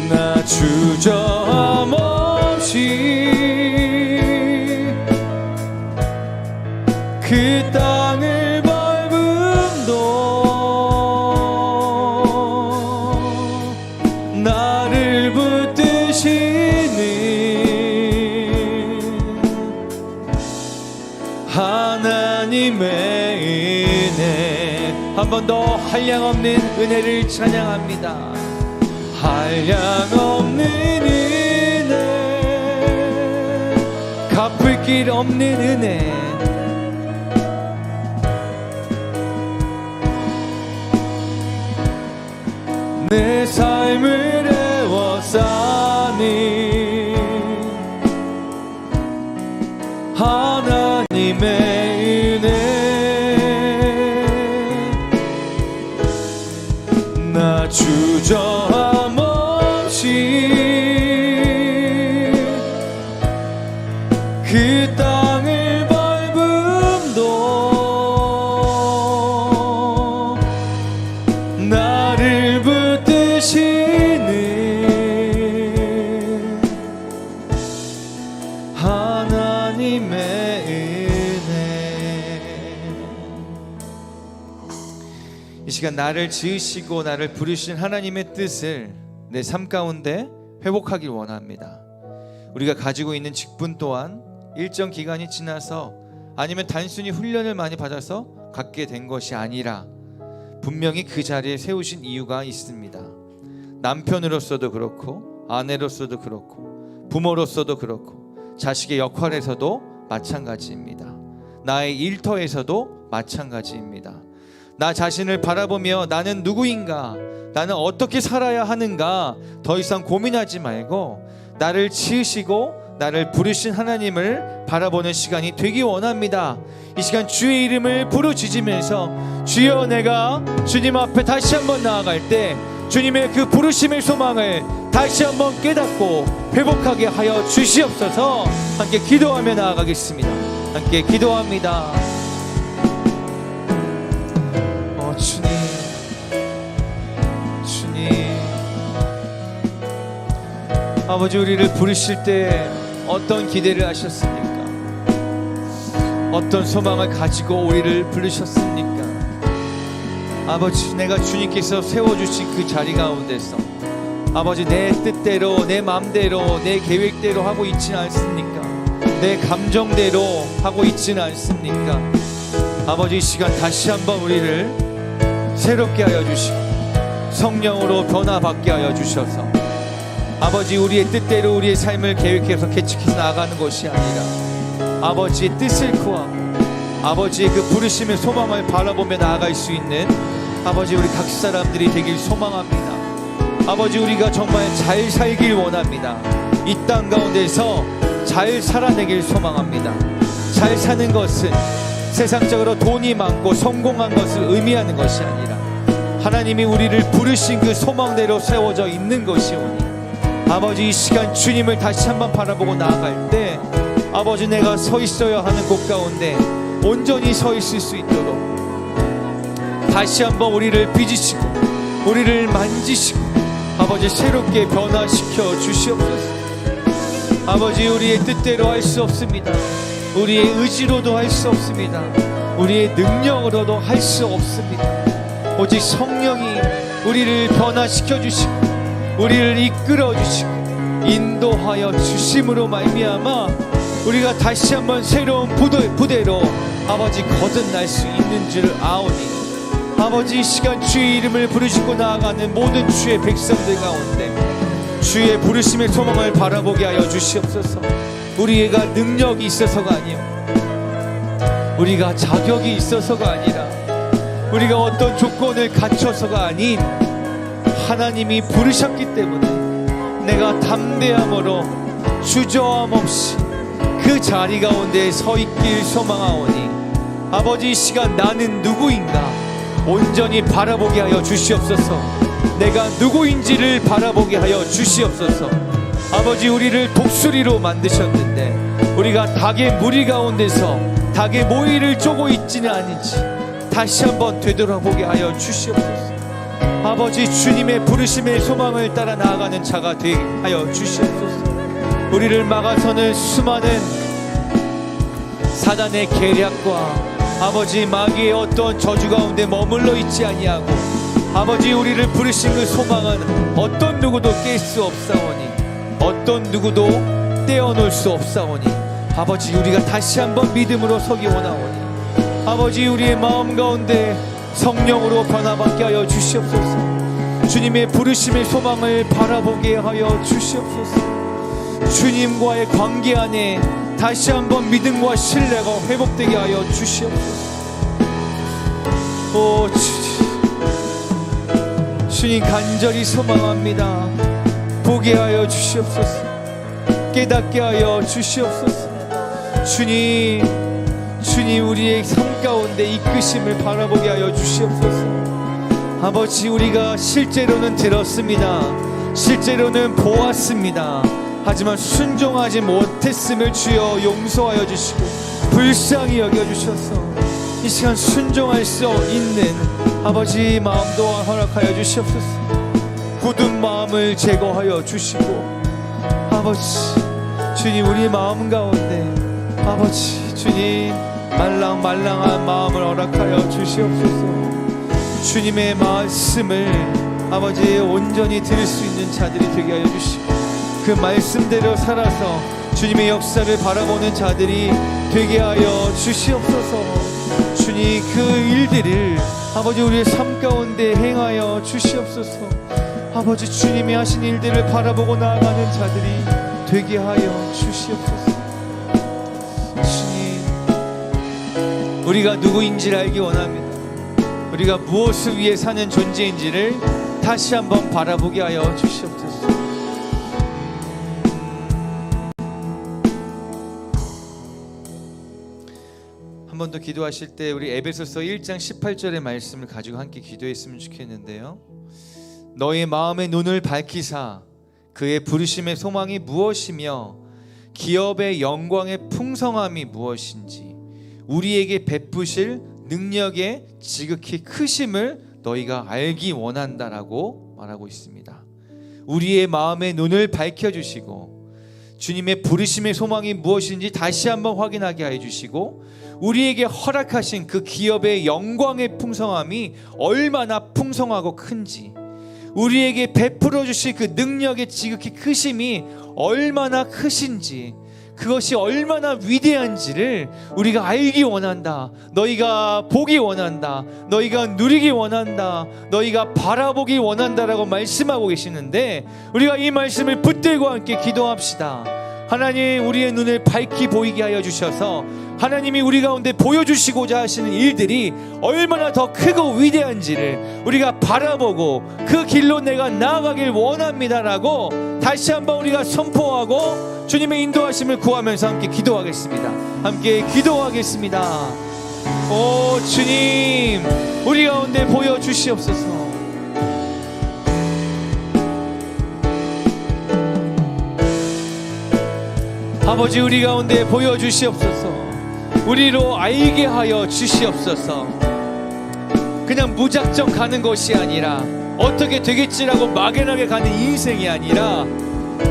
나 주저함 없이 그 땅을 밟음도 나를 붙드시는 하나님의 은혜. 한 번 더 한량없는 은혜를 찬양합니다. 한량없는 은혜, 갚을 길 없는 은혜, 내 삶을 애워싸니 하나님의 은혜, 나 주저함 없이 그 땅을 밟음도 나를 붙드시는 하나님의 은혜. 이 시간 나를 지으시고 나를 부르신 하나님의 뜻을 내 삶 가운데 회복하길 원합니다. 우리가 가지고 있는 직분 또한 일정 기간이 지나서 아니면 단순히 훈련을 많이 받아서 갖게 된 것이 아니라 분명히 그 자리에 세우신 이유가 있습니다. 남편으로서도 그렇고, 아내로서도 그렇고, 부모로서도 그렇고, 자식의 역할에서도 마찬가지입니다. 나의 일터에서도 마찬가지입니다. 나 자신을 바라보며 나는 누구인가, 나는 어떻게 살아야 하는가 더 이상 고민하지 말고 나를 지으시고 나를 부르신 하나님을 바라보는 시간이 되기 원합니다. 이 시간 주의 이름을 부르짖으면서 주여, 내가 주님 앞에 다시 한번 나아갈 때 주님의 그 부르심의 소망을 다시 한번 깨닫고 회복하게 하여 주시옵소서. 함께 기도하며 나아가겠습니다. 함께 기도합니다. 주님, 아버지, 우리를 부르실 때 어떤 기대를 하셨습니까? 어떤 소망을 가지고 우리를 부르셨습니까? 아버지, 내가 주님께서 세워주신 그 자리 가운데서 아버지, 내 뜻대로, 내 마음대로, 내 계획대로 하고 있지는 않습니까? 내 감정대로 하고 있지는 않습니까? 아버지, 이 시간 다시 한번 우리를 새롭게 하여 주시고 성령으로 변화받게 하여 주셔서 아버지, 우리의 뜻대로 우리의 삶을 계획해서 개척해서 나아가는 것이 아니라 아버지의 뜻을 구하고 아버지의 그 부르심의 소망을 바라보며 나아갈 수 있는 아버지, 우리 각 사람들이 되길 소망합니다. 아버지, 우리가 정말 잘 살길 원합니다. 이 땅 가운데서 잘 살아내길 소망합니다. 잘 사는 것은 세상적으로 돈이 많고 성공한 것을 의미하는 것이 아니라 하나님이 우리를 부르신 그 소망대로 세워져 있는 것이오니 아버지, 이 시간 주님을 다시 한번 바라보고 나아갈 때 아버지, 내가 서 있어야 하는 곳 가운데 온전히 서 있을 수 있도록 다시 한번 우리를 빚으시고 우리를 만지시고 아버지, 새롭게 변화시켜 주시옵소서. 아버지, 우리의 뜻대로 할 수 없습니다. 우리의 의지로도 할 수 없습니다. 우리의 능력으로도 할 수 없습니다. 오직 성령이 우리를 변화시켜 주시고 우리를 이끌어 주시고 인도하여 주심으로 말미암아 우리가 다시 한번 새로운 부대로 아버지 거듭날 수 있는 줄 아오니 아버지, 이 시간 주의 이름을 부르시고 나아가는 모든 주의 백성들 가운데 주의 부르심의 소망을 바라보게 하여 주시옵소서. 우리가 능력이 있어서가 아니요, 우리가 자격이 있어서가 아니라 우리가 어떤 조건을 갖춰서가 아닌 하나님이 부르셨기 때문에 내가 담대함으로 주저함 없이 그 자리 가운데 서 있길 소망하오니 아버지, 이 시간 나는 누구인가 온전히 바라보게 하여 주시옵소서. 내가 누구인지를 바라보게 하여 주시옵소서. 아버지, 우리를 독수리로 만드셨는데 우리가 닭의 무리 가운데서 닭의 모이를 쪼고 있지는 않은지 다시 한번 되돌아보게 하여 주시옵소서. 아버지, 주님의 부르심의 소망을 따라 나아가는 자가 되게 하여 주시옵소서. 우리를 막아서는 수많은 사단의 계략과 아버지, 마귀의 어떤 저주 가운데 머물러 있지 아니하고 아버지, 우리를 부르신 그 소망은 어떤 누구도 깰 수 없사오니 어떤 누구도 떼어놓을 수 없사오니 아버지, 우리가 다시 한번 믿음으로 서기 원하오니 아버지, 우리의 마음 가운데 성령으로 변화받게 하여 주시옵소서. 주님의 부르심의 소망을 바라보게 하여 주시옵소서. 주님과의 관계 안에 다시 한번 믿음과 신뢰가 회복되게 하여 주시옵소서. 오 주님, 간절히 소망합니다. 보게 하여 주시옵소서. 깨닫게 하여 주시옵소서. 주님, 우리의 삶 가운데 이끄심을 바라보게 하여 주시옵소서. 아버지, 우리가 실제로는 들었습니다. 실제로는 보았습니다. 하지만 순종하지 못했음을 주여 용서하여 주시고 불쌍히 여겨주셔서 이 시간 순종할 수 있는 아버지 마음 또한 허락하여 주시옵소서. 굳은 마음을 제거하여 주시고 아버지, 주님, 우리 마음 가운데 아버지, 주님, 말랑말랑한 마음을 허락하여 주시옵소서. 주님의 말씀을 아버지 온전히 들을 수 있는 자들이 되게 하여 주시고 그 말씀대로 살아서 주님의 역사를 바라보는 자들이 되게 하여 주시옵소서. 주님, 그 일들을 아버지 우리의 삶 가운데 행하여 주시옵소서. 아버지, 주님이 하신 일들을 바라보고 나아가는 자들이 되게 하여 주시옵소서. 주님, 우리가 누구인지를 알기 원합니다. 우리가 무엇을 위해 사는 존재인지를 다시 한번 바라보게 하여 주시옵소서. 한 번 더 기도하실 때 우리 에베소서 1장 18절의 말씀을 가지고 함께 기도했으면 좋겠는데요. 너의 마음의 눈을 밝히사 그의 부르심의 소망이 무엇이며 기업의 영광의 풍성함이 무엇인지 우리에게 베푸실 능력의 지극히 크심을 너희가 알기 원한다라고 말하고 있습니다. 우리의 마음의 눈을 밝혀주시고 주님의 부르심의 소망이 무엇인지 다시 한번 확인하게 해주시고 우리에게 허락하신 그 기업의 영광의 풍성함이 얼마나 풍성하고 큰지, 우리에게 베풀어 주실 그 능력의 지극히 크심이 얼마나 크신지, 그것이 얼마나 위대한지를 우리가 알기 원한다. 너희가 보기 원한다. 너희가 누리기 원한다. 너희가 바라보기 원한다라고 말씀하고 계시는데, 우리가 이 말씀을 붙들고 함께 기도합시다. 하나님, 우리의 눈을 밝히 보이게 하여 주셔서 하나님이 우리 가운데 보여주시고자 하시는 일들이 얼마나 더 크고 위대한지를 우리가 바라보고 그 길로 내가 나아가길 원합니다라고 다시 한번 우리가 선포하고 주님의 인도하심을 구하면서 함께 기도하겠습니다. 함께 기도하겠습니다. 오 주님, 우리 가운데 보여주시옵소서. 아버지 우리 가운데 보여주시옵소서. 우리로 알게 하여 주시옵소서. 그냥 무작정 가는 것이 아니라 어떻게 되겠지라고 막연하게 가는 인생이 아니라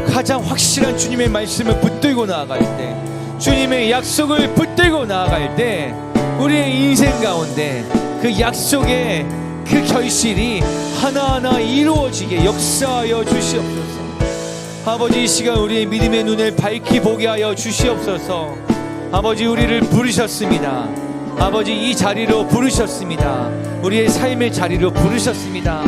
가장 확실한 주님의 말씀을 붙들고 나아갈 때, 주님의 약속을 붙들고 나아갈 때 우리의 인생 가운데 그 약속의 그 결실이 하나하나 이루어지게 역사하여 주시옵소서. 아버지 이 시간 우리의 믿음의 눈을 밝히 보게 하여 주시옵소서. 아버지 우리를 부르셨습니다. 아버지 이 자리로 부르셨습니다. 우리의 삶의 자리로 부르셨습니다.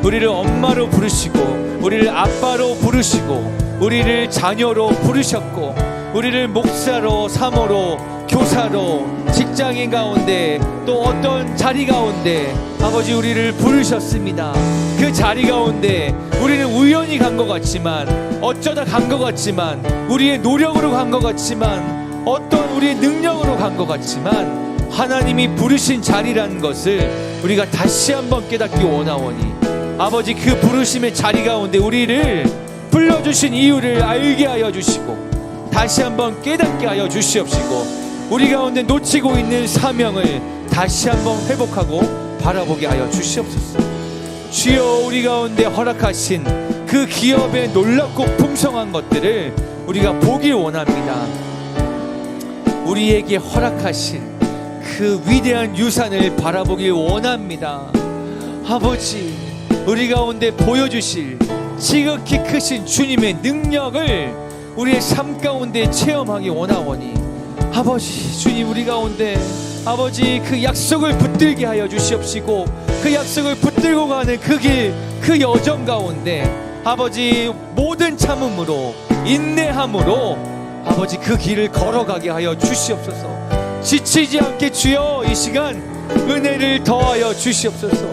우리를 엄마로 부르시고 우리를 아빠로 부르시고 우리를 자녀로 부르셨고 우리를 목사로 사모로 교사로 직장인 가운데 또 어떤 자리 가운데 아버지 우리를 부르셨습니다. 그 자리 가운데 우리는 우연히 간 것 같지만 어쩌다 간 것 같지만 우리의 노력으로 간 것 같지만 어떤 우리의 능력으로 간 것 같지만 하나님이 부르신 자리라는 것을 우리가 다시 한번 깨닫기 원하오니 아버지 그 부르심의 자리 가운데 우리를 불러주신 이유를 알게 하여 주시고 다시 한번 깨닫게 하여 주시옵시고 우리 가운데 놓치고 있는 사명을 다시 한번 회복하고 바라보게 하여 주시옵소서. 주여 우리 가운데 허락하신 그 기업의 놀랍고 풍성한 것들을 우리가 보길 원합니다. 우리에게 허락하신 그 위대한 유산을 바라보길 원합니다. 아버지 우리 가운데 보여주실 지극히 크신 주님의 능력을 우리의 삶 가운데 체험하기 원하오니 아버지 주님 우리 가운데 아버지 그 약속을 붙들게 하여 주시옵시고 그 약속을 붙들고 가는 그 길 그 여정 가운데 아버지 모든 참음으로 인내함으로 아버지 그 길을 걸어가게 하여 주시옵소서. 지치지 않게 주여 이 시간 은혜를 더하여 주시옵소서.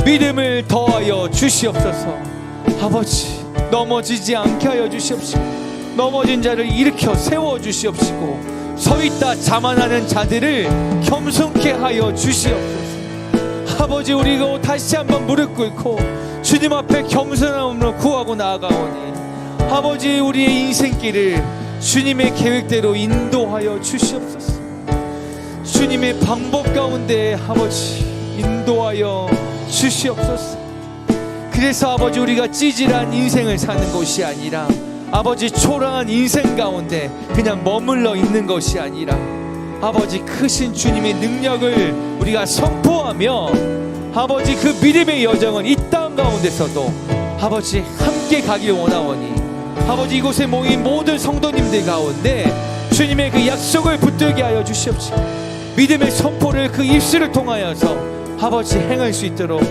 믿음을 더하여 주시옵소서. 아버지 넘어지지 않게 하여 주시옵시고 넘어진 자를 일으켜 세워 주시옵시고 서있다 자만하는 자들을 겸손케 하여 주시옵소서. 아버지 우리가 다시 한번 무릎 꿇고 주님 앞에 겸손함으로 구하고 나아가오니 아버지 우리의 인생길을 주님의 계획대로 인도하여 주시옵소서. 주님의 방법 가운데 아버지 인도하여 주시옵소서. 그래서 아버지 우리가 찌질한 인생을 사는 것이 아니라 아버지 초라한 인생 가운데 그냥 머물러 있는 것이 아니라 아버지 크신 주님의 능력을 우리가 선포하며 아버지 그 믿음의 여정은 이 땅 가운데서도 아버지 함께 가길 원하오니 아버지 이곳에 모인 모든 성도님들 가운데 주님의 그 약속을 붙들게 하여 주시옵시고 믿음의 선포를 그 입술을 통하여서 아버지 행할 수 있도록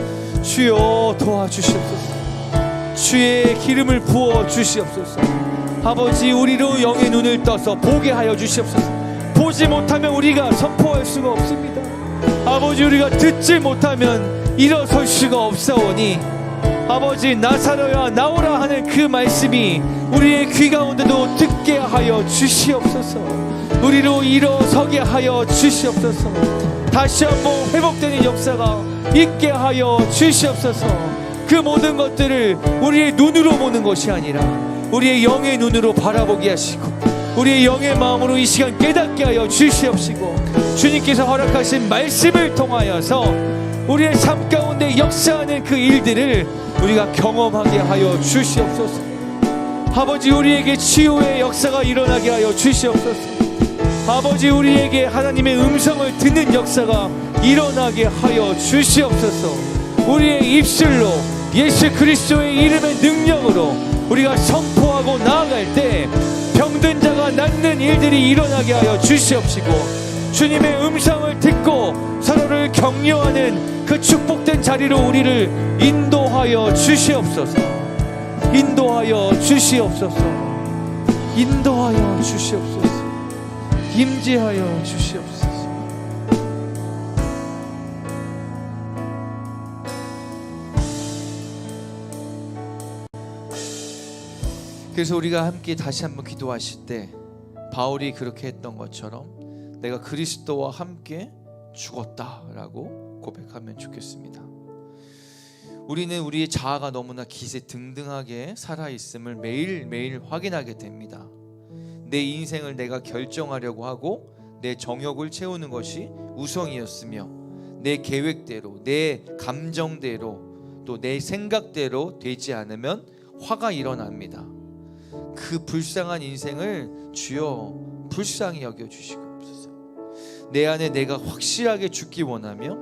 주여 도와주시옵소서. 주의 기름을 부어 주시옵소서. 아버지 우리로 영의 눈을 떠서 보게 하여 주시옵소서. 보지 못하면 우리가 선포할 수가 없습니다. 아버지 우리가 듣지 못하면 일어설 수가 없사오니 아버지 나사로야 나오라 하는 그 말씀이 우리의 귀 가운데도 듣게 하여 주시옵소서. 우리로 일어서게 하여 주시옵소서. 다시 한번 회복되는 역사가 있게 하여 주시옵소서. 그 모든 것들을 우리의 눈으로 보는 것이 아니라 우리의 영의 눈으로 바라보게 하시고 우리의 영의 마음으로 이 시간 깨닫게 하여 주시옵시고 주님께서 허락하신 말씀을 통하여서 우리의 삶 가운데 역사하는 그 일들을 우리가 경험하게 하여 주시옵소서. 아버지 우리에게 치유의 역사가 일어나게 하여 주시옵소서. 아버지 우리에게 하나님의 음성을 듣는 역사가 일어나게 하여 주시옵소서. 우리의 입술로 예수 그리스도의 이름의 능력으로 우리가 선포하고 나아갈 때 병든 자가 낫는 일들이 일어나게 하여 주시옵시고 주님의 음성을 듣고 서로를 격려하는 그 축복된 자리로 우리를 인도하여 주시옵소서. 인도하여 주시옵소서. 인도하여 주시옵소서. 임재하여 주시옵소서. 그래서 우리가 함께 다시 한번 기도하실 때 바울이 그렇게 했던 것처럼 내가 그리스도와 함께 죽었다라고 고백하면 좋겠습니다. 우리는 우리의 자아가 너무나 기세등등하게 살아있음을 매일매일 확인하게 됩니다. 내 인생을 내가 결정하려고 하고 내 정욕을 채우는 것이 우선이었으며 내 계획대로 내 감정대로 또 내 생각대로 되지 않으면 화가 일어납니다. 그 불쌍한 인생을 주여 불쌍히 여겨주시옵소서. 내 안에 내가 확실하게 죽기 원하며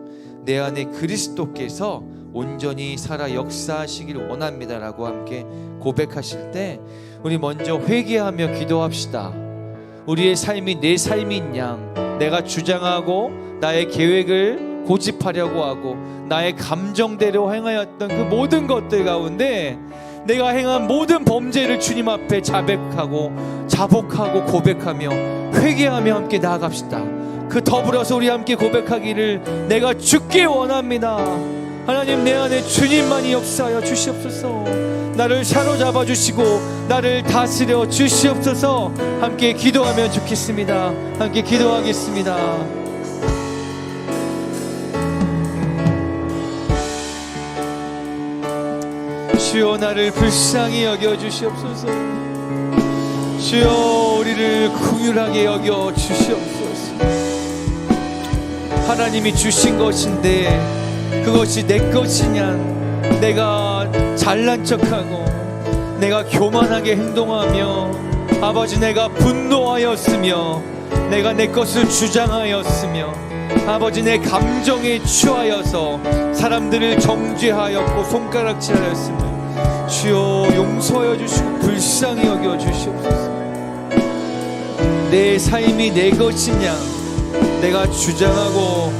내 안에 그리스도께서 온전히 살아 역사하시기를 원합니다라고 함께 고백하실 때 우리 먼저 회개하며 기도합시다. 우리의 삶이 내 삶인 양 내가 주장하고 나의 계획을 고집하려고 하고 나의 감정대로 행하였던 그 모든 것들 가운데 내가 행한 모든 범죄를 주님 앞에 자백하고 자복하고 고백하며 회개하며 함께 나아갑시다. 그 더불어서 우리 함께 고백하기를 내가 죽기 원합니다. 하나님, 내 안에 주님만이 역사하여 주시옵소서. 나를 사로잡아 주시고 나를 다스려 주시옵소서. 함께 기도하면 좋겠습니다. 함께 기도하겠습니다. 주여, 나를 불쌍히 여겨 주시옵소서. 주여, 우리를 긍휼하게 여겨 주시옵소서. 하나님이 주신 것인데 그것이 내 것이냐, 내가 잘난 척하고 내가 교만하게 행동하며 아버지 내가 분노하였으며 내가 내 것을 주장하였으며 아버지 내 감정에 취하여서 사람들을 정죄하였고 손가락질하였으며 주여 용서하여 주시고 불쌍히 여겨 주시옵소서. 내 삶이 내 것이냐, 내가 주장하고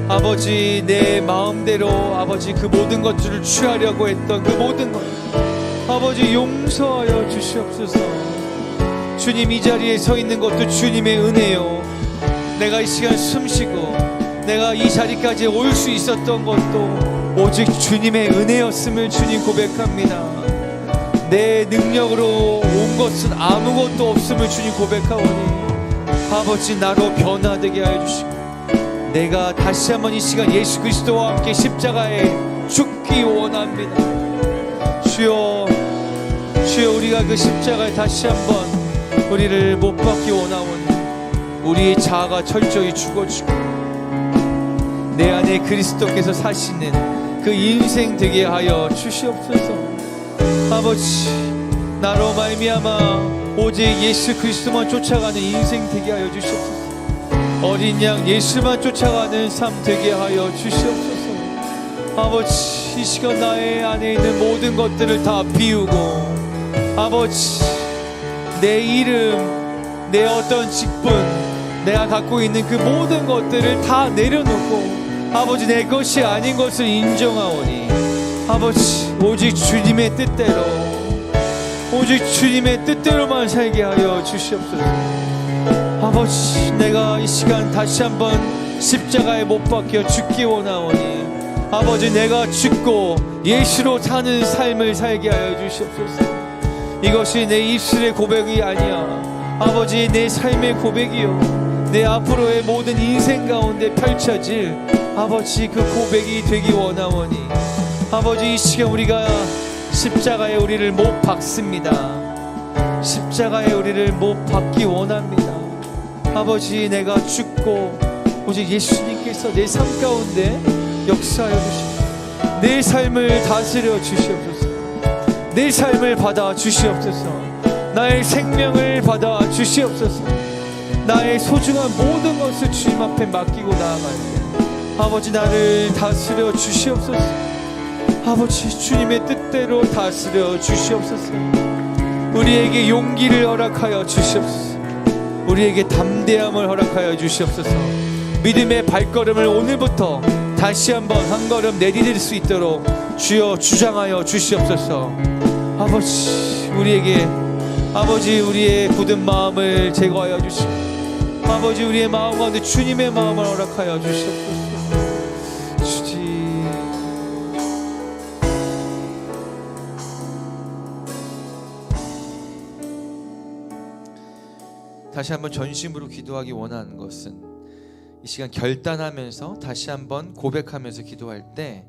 아버지 내 마음대로 아버지 그 모든 것들을 취하려고 했던 그 모든 것 아버지 용서하여 주시옵소서. 주님, 이 자리에 서 있는 것도 주님의 은혜요, 내가 이 시간 숨쉬고 내가 이 자리까지 올 수 있었던 것도 오직 주님의 은혜였음을 주님 고백합니다. 내 능력으로 온 것은 아무것도 없음을 주님 고백하오니 아버지 나로 변화되게 하여 주시고 내가 다시 한번 이 시간 예수 그리스도와 함께 십자가에 죽기 원합니다. 주여, 주여, 우리가 그 십자가에 다시 한번 우리를 못 박기 원하오니 우리의 자아가 철저히 죽어지고 내 안에 그리스도께서 사시는 그 인생 되게 하여 주시옵소서. 아버지, 나로 말미암아 오직 예수 그리스도만 쫓아가는 인생 되게 하여 주시옵소서. 어린 양 예수만 쫓아가는 삶 되게 하여 주시옵소서. 아버지, 이 시간 나의 안에 있는 모든 것들을 다 비우고 아버지 내 이름, 내 어떤 직분, 내가 갖고 있는 그 모든 것들을 다 내려놓고 아버지 내 것이 아닌 것을 인정하오니 아버지 오직 주님의 뜻대로 오직 주님의 뜻대로만 살게 하여 주시옵소서. 아버지, 내가 이 시간 다시 한번 십자가에 못 박혀 죽기 원하오니 아버지 내가 죽고 예수로 사는 삶을 살게 하여 주시옵소서. 이것이 내 입술의 고백이 아니야 아버지, 내 삶의 고백이요 내 앞으로의 모든 인생 가운데 펼쳐질 아버지 그 고백이 되기 원하오니 아버지 이 시간 우리가 십자가에 우리를 못 박습니다. 십자가에 우리를 못 박기 원합니다. 아버지, 내가 죽고 오직 예수님께서 내 삶 가운데 역사하여 주시옵소서. 내 삶을 다스려 주시옵소서. 내 삶을 받아 주시옵소서. 나의 생명을 받아 주시옵소서. 나의 소중한 모든 것을 주님 앞에 맡기고 나아갈 때 아버지 나를 다스려 주시옵소서. 아버지, 주님의 뜻대로 다스려 주시옵소서. 우리에게 용기를 허락하여 주시옵소서. 우리에게 담대함을 허락하여 주시옵소서. 믿음의 발걸음을 오늘부터 다시 한번 한 걸음 내디딜 수 있도록 주여 주장하여 주시옵소서. 아버지, 우리에게 아버지 우리의 굳은 마음을 제거하여 주시고 아버지 우리의 마음 가운데 주님의 마음을 허락하여 주시옵소서. 다시 한번 전심으로 기도하기 원하는 것은 이 시간 결단하면서 다시 한번 고백하면서 기도할 때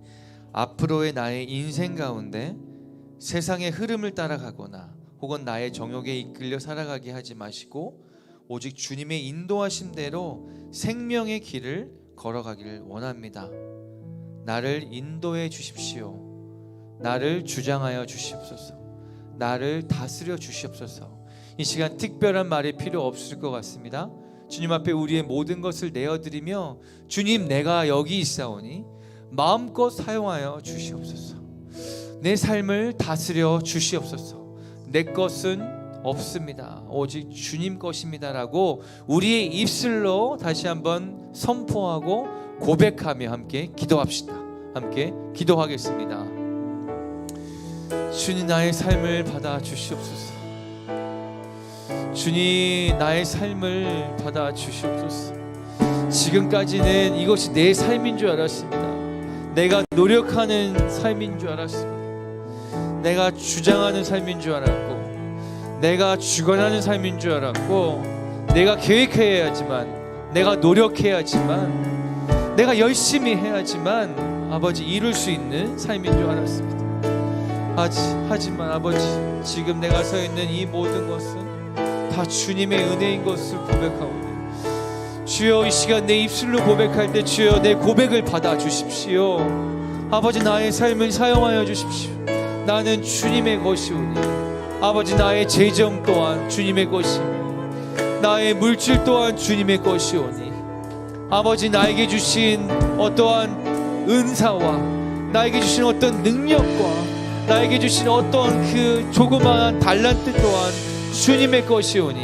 앞으로의 나의 인생 가운데 세상의 흐름을 따라가거나 혹은 나의 정욕에 이끌려 살아가게 하지 마시고 오직 주님의 인도하심대로 생명의 길을 걸어가기를 원합니다. 나를 인도해 주십시오. 나를 주장하여 주시옵소서. 나를 다스려 주시옵소서. 이 시간 특별한 말이 필요 없을 것 같습니다. 주님 앞에 우리의 모든 것을 내어드리며 주님, 내가 여기 있사오니 마음껏 사용하여 주시옵소서. 내 삶을 다스려 주시옵소서. 내 것은 없습니다. 오직 주님 것입니다라고 우리의 입술로 다시 한번 선포하고 고백하며 함께 기도합시다. 함께 기도하겠습니다. 주님, 나의 삶을 받아 주시옵소서. 주님, 나의 삶을 받아 주시옵소서. 지금까지는 이것이 내 삶인 줄 알았습니다. 내가 노력하는 삶인 줄 알았습니다. 내가 주장하는 삶인 줄 알았고, 내가 주관하는 삶인 줄 알았고, 내가 계획해야지만, 내가 노력해야지만, 내가 열심히 해야지만 아버지 이룰 수 있는 삶인 줄 알았습니다. 하지만 아버지, 지금 내가 서 있는 이 모든 것은 다 주님의 은혜인 것을 고백하오니 주여, 이 시간 내 입술로 고백할 때 주여 내 고백을 받아 주십시오. 아버지, 나의 삶을 사용하여 주십시오. 나는 주님의 것이오니 아버지, 나의 재정 또한 주님의 것이오니 나의 물질 또한 주님의 것이오니 아버지, 나에게 주신 어떠한 은사와 나에게 주신 어떤 능력과 나에게 주신 어떤 그 조그마한 달란트 또한 주님의 것이오니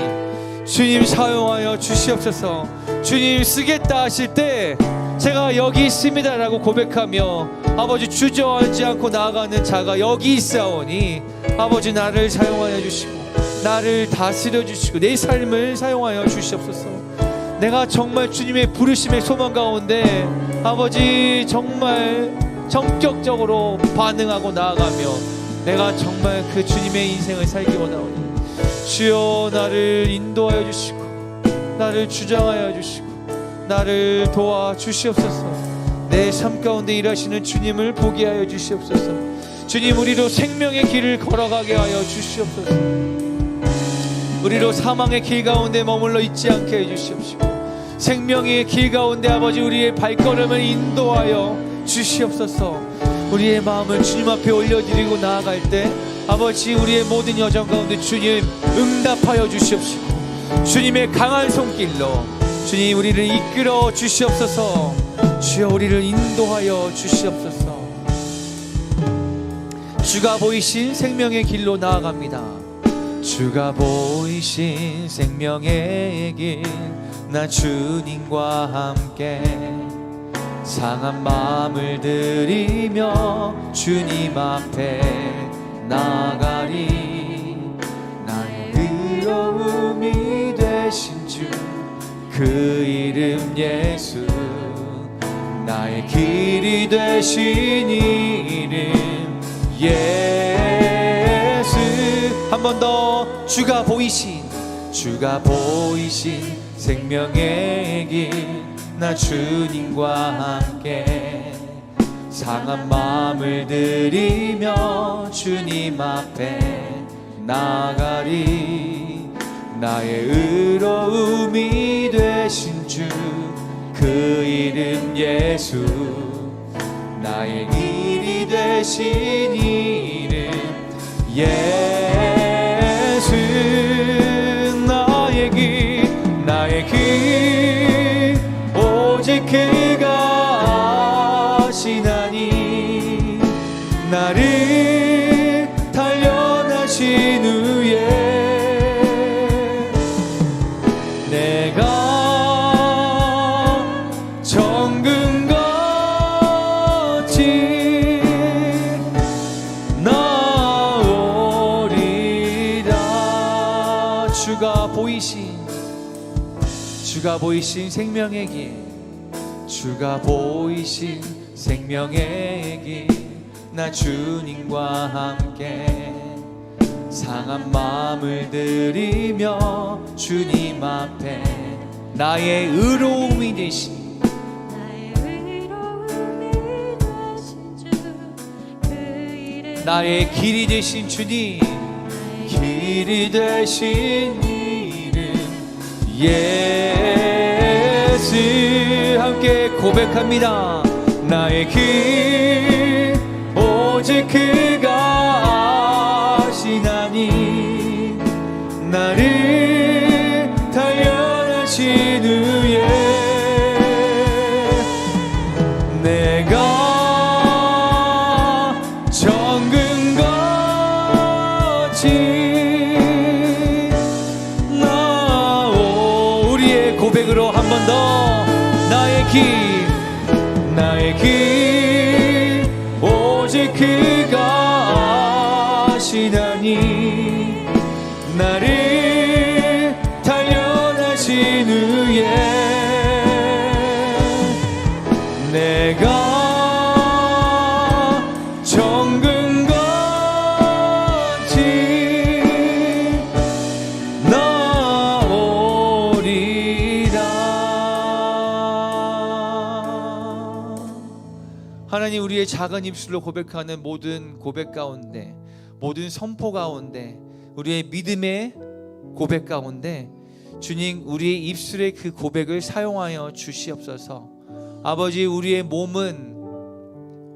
주님 사용하여 주시옵소서. 주님 쓰겠다 하실 때 제가 여기 있습니다 라고 고백하며 아버지 주저하지 않고 나아가는 자가 여기 있사오니 아버지, 나를 사용하여 주시고 나를 다스려 주시고 내 삶을 사용하여 주시옵소서. 내가 정말 주님의 부르심의 소망 가운데 아버지 정말 전격적으로 반응하고 나아가며 내가 정말 그 주님의 인생을 살기 원하오니 주여, 나를 인도하여 주시고 나를 주장하여 주시고 나를 도와 주시옵소서. 내 삶 가운데 일하시는 주님을 보게 하여 주시옵소서. 주님, 우리로 생명의 길을 걸어가게 하여 주시옵소서. 우리로 사망의 길 가운데 머물러 있지 않게 해 주시옵시고 생명의 길 가운데 아버지 우리의 발걸음을 인도하여 주시옵소서. 우리의 마음을 주님 앞에 올려드리고 나아갈 때 아버지, 우리의 모든 여정 가운데 주님 응답하여 주시옵시고 주님의 강한 손길로 주님 우리를 이끌어 주시옵소서. 주여, 우리를 인도하여 주시옵소서. 주가 보이신 생명의 길로 나아갑니다. 주가 보이신 생명의 길, 나 주님과 함께 상한 마음을 들이며 주님 앞에 나가리. 나의 의로움이 되신 주, 그 이름 예수, 나의 길이 되신 이름 예수. 한 번 더. 주가 보이신 생명의 길, 나 주님과 함께 상한 마음을 들이며 주님 앞에 나가리. 나의 의로움이 되신 주, 그 이름 예수, 나의 길이 되신 이름 예수. 나의 길 오직 그가 아시나니 나를 단련하신 후에 내가 정금같이 나오리라. 주가 보이신 생명의 길, 주가 보이신 생명의 길, 나 주님과 함께 상한 마음을 들이며 주님 앞에 나의 의로움이 되신 나의 길이 되신 주님, 길이 되신 이름 예수. 함께 고백합니다. 나의 길 오직 그가 아시나니 나를 단련하신 후에 내가 정금같이 나오. 우리의 고백으로 한 번 더. 나의 길 오직 그가 아시나니 나를 단련하신 후에 내가 정금같이 나오리라. 하나님, 우리의 작은 입술로 고백하는 모든 고백 가운데, 모든 선포 가운데, 우리의 믿음의 고백 가운데 주님, 우리의 입술의 그 고백을 사용하여 주시옵소서. 아버지, 우리의 몸은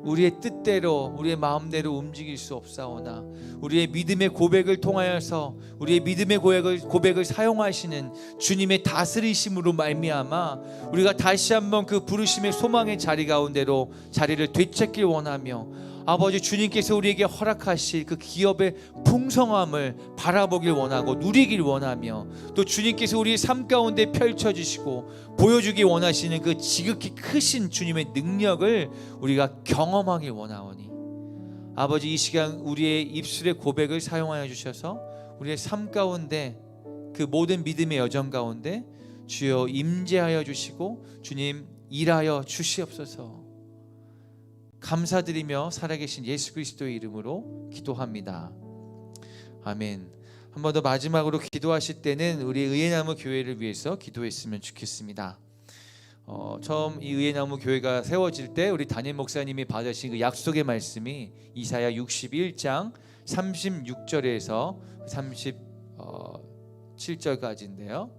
우리의 뜻대로, 우리의 마음대로 움직일 수 없사오나 우리의 믿음의 고백을 통하여서 우리의 믿음의 고백을 사용하시는 주님의 다스리심으로 말미암아 우리가 다시 한번 그 부르심의 소망의 자리 가운데로 자리를 되찾길 원하며, 아버지, 주님께서 우리에게 허락하실 그 기업의 풍성함을 바라보길 원하고 누리길 원하며, 또 주님께서 우리의 삶 가운데 펼쳐주시고 보여주기 원하시는 그 지극히 크신 주님의 능력을 우리가 경험하길 원하오니, 아버지, 이 시간 우리의 입술의 고백을 사용하여 주셔서 우리의 삶 가운데 그 모든 믿음의 여정 가운데 주여 임재하여 주시고 주님 일하여 주시옵소서. 감사드리며 살아계신 예수 그리스도의 이름으로 기도합니다. 아멘. 한 번 더 마지막으로 기도하실 때는 우리 의예나무 교회를 위해서 기도했으면 좋겠습니다. 처음 이 의예나무 교회가 세워질 때 우리 담임 목사님이 받으신 그 약속의 말씀이 이사야 61장 36절에서 37절까지인데요.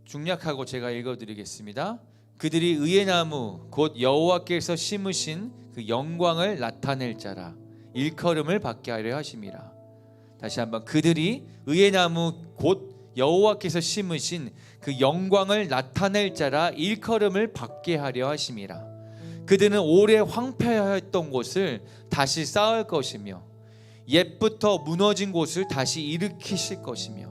중략하고 제가 읽어드리겠습니다. 그들이 의예나무 곧 여호와께서 심으신 그 영광을 나타낼 자라 일컬음을 받게 하려 하심이라. 다시 한번, 그들이 의예나무 곧 여호와께서 심으신 그 영광을 나타낼 자라 일컬음을 받게 하려 하심이라. 그들은 오래 황폐하였던 곳을 다시 쌓을 것이며 옛부터 무너진 곳을 다시 일으키실 것이며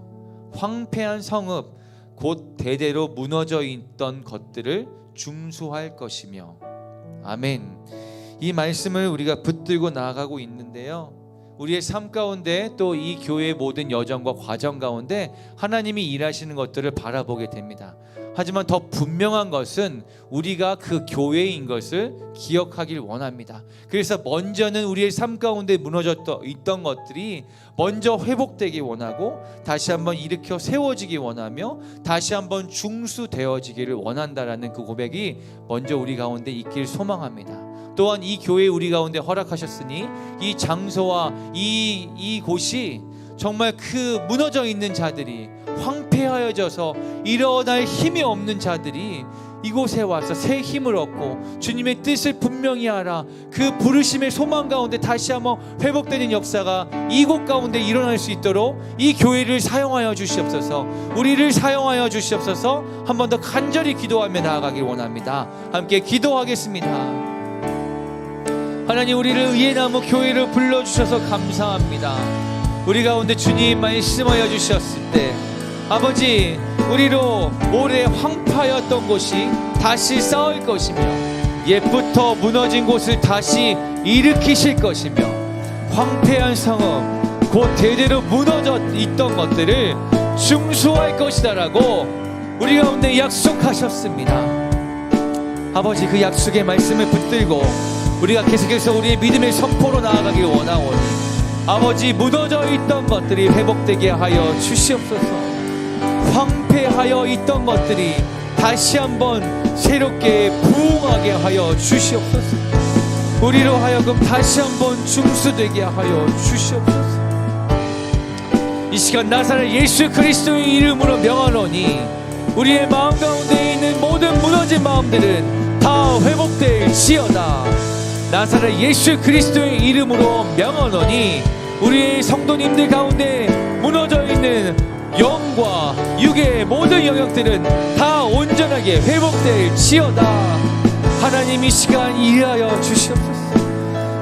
황폐한 성읍 곧 대대로 무너져 있던 것들을 중수할 것이며. 아멘. 이 말씀을 우리가 붙들고 나아가고 있는데요, 우리의 삶 가운데 또 이 교회의 모든 여정과 과정 가운데 하나님이 일하시는 것들을 바라보게 됩니다. 하지만 더 분명한 것은 우리가 그 교회인 것을 기억하길 원합니다. 그래서 먼저는 우리의 삶 가운데 무너져 있던 것들이 먼저 회복되기 원하고 다시 한번 일으켜 세워지기 원하며 다시 한번 중수되어지기를 원한다라는 그 고백이 먼저 우리 가운데 있길 소망합니다. 또한 이 교회 우리 가운데 허락하셨으니 이 장소와 이 곳이 정말 그 무너져 있는 자들이, 황폐하여져서 일어날 힘이 없는 자들이 이곳에 와서 새 힘을 얻고 주님의 뜻을 분명히 알아 그 부르심의 소망 가운데 다시 한번 회복되는 역사가 이곳 가운데 일어날 수 있도록 이 교회를 사용하여 주시옵소서. 우리를 사용하여 주시옵소서. 한 번 더 간절히 기도하며 나아가길 원합니다. 함께 기도하겠습니다. 하나님, 우리를 의예나무 교회를 불러주셔서 감사합니다. 우리 가운데 주님 말씀하여 주셨을 때 아버지, 우리로 오래 황폐하였던 곳이 다시 쌓을 것이며 옛부터 무너진 곳을 다시 일으키실 것이며 황폐한 성읍 곧 대대로 무너져 있던 것들을 중수할 것이다라고 우리 가운데 약속하셨습니다. 아버지, 그 약속의 말씀을 붙들고 우리가 계속해서 우리의 믿음의 선포로 나아가길 원하오니 아버지, 무너져 있던 것들이 회복되게 하여 주시옵소서. 황폐하여 있던 것들이 다시 한번 새롭게 부흥하게 하여 주시옵소서. 우리로 하여금 다시 한번 중수되게 하여 주시옵소서. 이 시간 나사렛 예수 그리스도의 이름으로 명하노니 우리의 마음 가운데 있는 모든 무너진 마음들은 다 회복될지어다. 나사렛 예수 그리스도의 이름으로 명하노니 우리의 성도님들 가운데 무너져 있는 영과 육의 모든 영역들은 다 온전하게 회복될지어다. 하나님 이 시간 일하여 주시옵소서.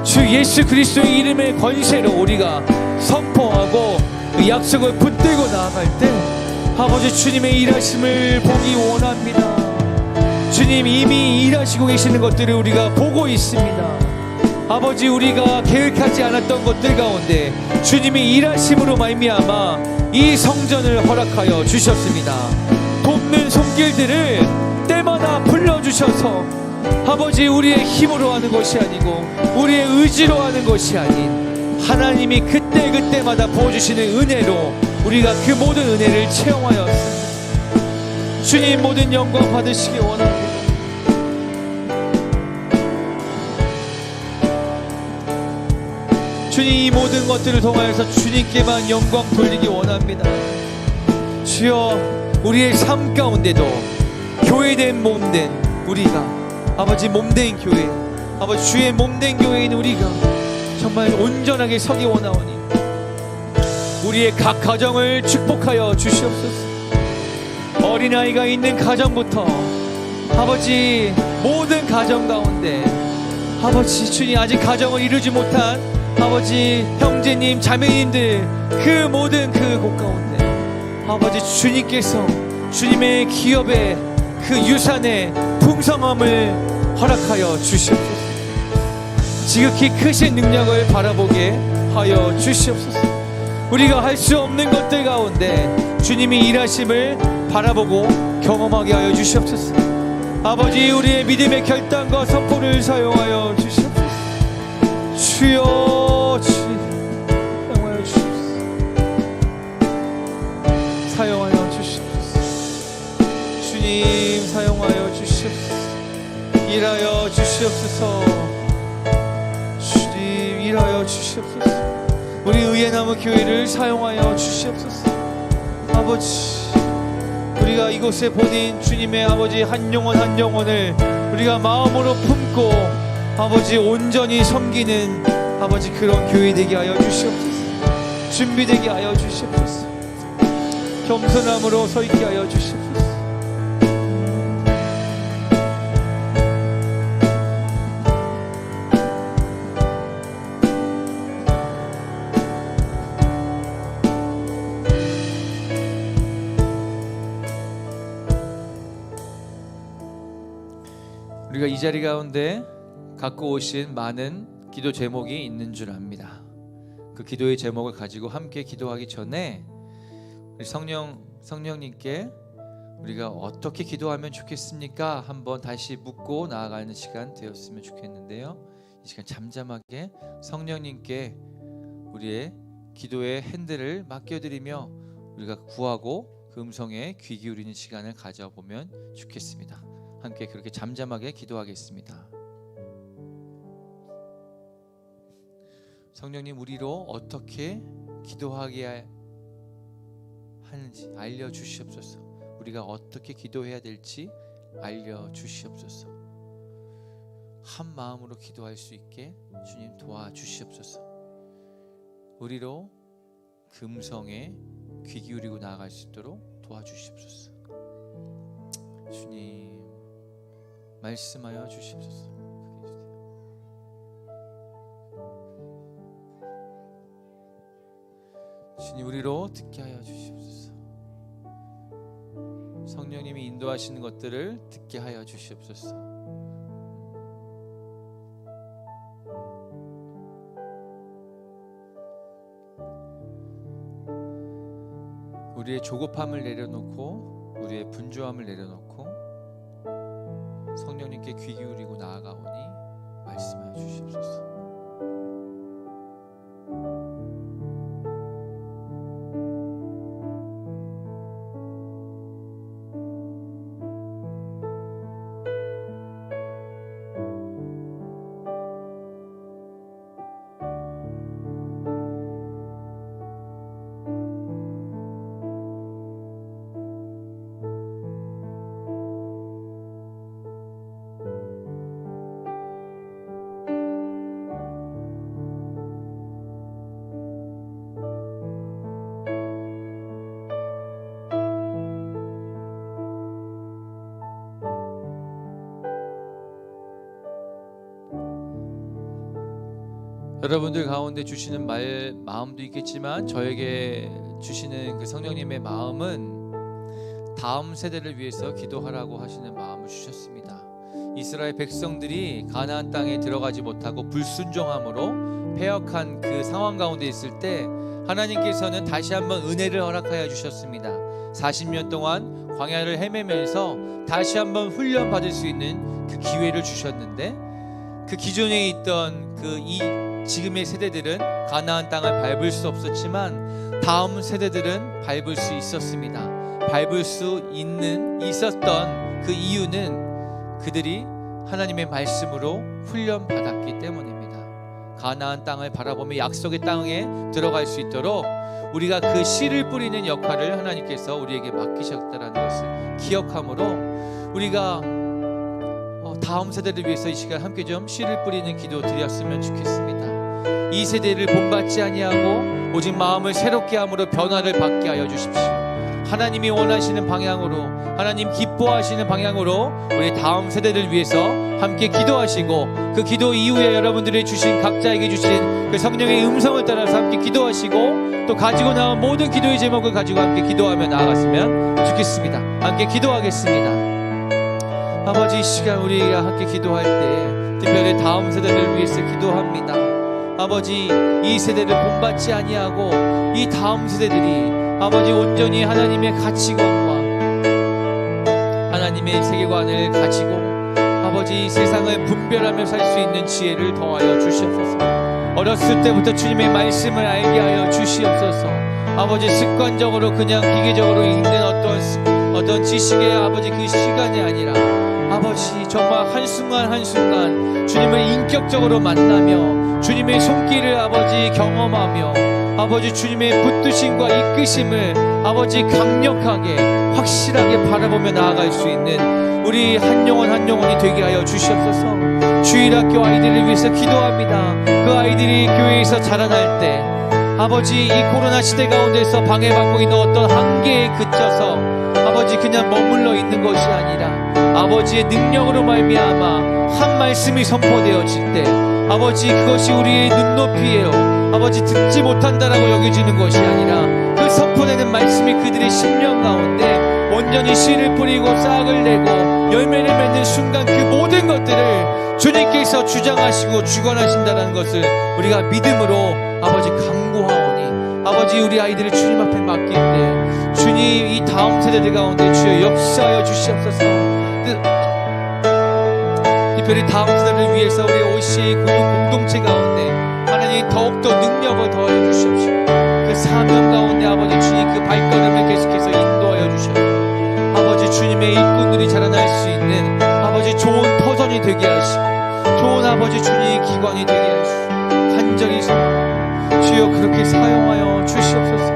주 예수 그리스도의 이름의 권세로 우리가 선포하고 그 약속을 붙들고 나아갈 때 아버지 주님의 일하심을 보기 원합니다. 주님 이미 일하시고 계시는 것들을 우리가 보고 있습니다. 아버지 우리가 계획하지 않았던 것들 가운데 주님이 일하심으로 말미암아 이 성전을 허락하여 주셨습니다. 돕는 손길들을 때마다 불러주셔서 아버지 우리의 힘으로 하는 것이 아니고 우리의 의지로 하는 것이 아닌 하나님이 그때그때마다 부어주시는 은혜로 우리가 그 모든 은혜를 체험하였습니다. 주님 모든 영광 받으시기 원합니다. 주님 이 모든 것들을 통하여서 주님께만 영광 돌리기 원합니다. 주여 우리의 삶 가운데도 교회된 몸된 우리가 아버지 몸된 교회 아버지 주의 몸된 교회인 우리가 정말 온전하게 서기 원하오니 우리의 각 가정을 축복하여 주시옵소서. 어린아이가 있는 가정부터 아버지 모든 가정 가운데 아버지 주님 아직 가정을 이루지 못한 아버지 형제님 자매님들 그 모든 그곳 가운데 아버지 주님께서 주님의 기업의 그 유산의 풍성함을 허락하여 주시옵소서. 지극히 크신 능력을 바라보게 하여 주시옵소서. 우리가 할 수 없는 것들 가운데 주님이 일하심을 바라보고 경험하게 하여 주시옵소서. 아버지 우리의 믿음의 결단과 선포를 사용하여 주시옵소서. 주여 사용하여 주시옵소서. 사용하여 주시옵소서. 주님 사용하여 주시옵소서. 일하여 주시옵소서. 주님 일하여 주시옵소서. 우리 의예나무 교회를 사용하여 주시옵소서. 아버지 우리가 이곳에 보낸 주님의 아버지 한 영혼 한 영혼을 우리가 마음으로 품고 아버지 온전히 섬기는 아버지 그런 교회 되게 하여 주시옵소서. 준비되게 하여 주시옵소서. 겸손함으로 서 있게 하여 주시옵소서. 우리가 이 자리 가운데 갖고 오신 많은 기도 제목이 있는 줄 압니다. 그 기도의 제목을 가지고 함께 기도하기 전에 우리 성령님께 우리가 어떻게 기도하면 좋겠습니까? 한번 다시 묻고 나아가는 시간 되었으면 좋겠는데요. 이 시간 잠잠하게 성령님께 우리의 기도의 핸들을 맡겨드리며 우리가 구하고 그 음성에 귀 기울이는 시간을 가져보면 좋겠습니다. 함께 그렇게 잠잠하게 기도하겠습니다. 성령님 우리로 어떻게 기도하게 하는지 알려주시옵소서. 우리가 어떻게 기도해야 될지 알려주시옵소서. 한 마음으로 기도할 수 있게 주님 도와주시옵소서. 우리로 그 음성에 귀 기울이고 나아갈 수 있도록 도와주시옵소서. 주님 말씀하여 주시옵소서. 주님 우리로 듣게 하여 주시옵소서. 성령님이 인도하시는 것들을 듣게 하여 주시옵소서. 우리의 조급함을 내려놓고 우리의 분주함을 내려놓고 성령님께 귀 기울이고 나아가오니 말씀하여 주시옵소서. 여러분들 가운데 주시는 마음도 있겠지만 저에게 주시는 그 성령님의 마음은 다음 세대를 위해서 기도하라고 하시는 마음을 주셨습니다. 이스라엘 백성들이 가나안 땅에 들어가지 못하고 불순종함으로 패역한 그 상황 가운데 있을 때 하나님께서는 다시 한번 은혜를 허락하여 주셨습니다. 40년 동안 광야를 헤매면서 다시 한번 훈련 받을 수 있는 그 기회를 주셨는데, 그 기존에 있던 지금의 세대들은 가나안 땅을 밟을 수 없었지만 다음 세대들은 밟을 수 있었습니다. 밟을 수 있었던 그 이유는 그들이 하나님의 말씀으로 훈련받았기 때문입니다. 가나안 땅을 바라보며 약속의 땅에 들어갈 수 있도록 우리가 그 씨를 뿌리는 역할을 하나님께서 우리에게 맡기셨다는 것을 기억함으로 우리가 다음 세대를 위해서 이 시간 함께 좀 씨를 뿌리는 기도 드렸으면 좋겠습니다. 이 세대를 본받지 아니하고 오직 마음을 새롭게 함으로 변화를 받게 하여 주십시오. 하나님이 원하시는 방향으로, 하나님 기뻐하시는 방향으로 우리 다음 세대를 위해서 함께 기도하시고, 그 기도 이후에 여러분들이 주신, 각자에게 주신 그 성령의 음성을 따라서 함께 기도하시고, 또 가지고 나온 모든 기도의 제목을 가지고 함께 기도하며 나아갔으면 좋겠습니다. 함께 기도하겠습니다. 아버지, 이 시간 우리가 함께 기도할 때 특별히 다음 세대를 위해서 기도합니다. 아버지, 이 세대를 본받지 아니하고 이 다음 세대들이 아버지 온전히 하나님의 가치관과 하나님의 세계관을 가지고 아버지 세상을 분별하며 살 수 있는 지혜를 더하여 주시옵소서. 어렸을 때부터 주님의 말씀을 알게 하여 주시옵소서. 아버지, 습관적으로 그냥 기계적으로 읽는 어떤 지식의 아버지 그 시간이 아니라 아버지 정말 한순간 한순간 주님을 인격적으로 만나며 주님의 손길을 아버지 경험하며 아버지 주님의 붙드심과 이끄심을 아버지 강력하게 확실하게 바라보며 나아갈 수 있는 우리 한 영혼 한 영혼이 되게 하여 주시옵소서. 주일학교 아이들을 위해서 기도합니다. 그 아이들이 교회에서 자라날 때 아버지 이 코로나 시대 가운데서 방해받고 있는 어떤 한계에 그쳐서 아버지 그냥 머물러 있는 것이 아니라 아버지의 능력으로 말미암아 한 말씀이 선포되어질 때 아버지 그것이 우리의 눈높이에요 아버지 듣지 못한다라고 여겨지는 것이 아니라 그 선포되는 말씀이 그들의 심령 가운데 온전히 씨를 뿌리고 싹을 내고 열매를 맺는 순간 그 모든 것들을 주님께서 주장하시고 주관하신다는 것을 우리가 믿음으로 아버지 간구하오니 아버지 우리 아이들을 주님 앞에 맡길 때 주님 이 다음 세대들 가운데 주여 역사하여 주시옵소서. 특별히 다음 세대를 위해서 우리 OC 공동체 가운데 하나님 더욱더 능력을 더하여 주시옵시고 그 사명 가운데 아버지 주님 그 발걸음을 계속해서 인도하여 주시옵소서. 아버지 주님의 일꾼들이 자라날 수 있는 아버지 좋은 터전이 되게 하시고 좋은 아버지 주님의 기관이 되게 하시고 간절히 소망하고 주여 그렇게 사용하여 주시옵소서.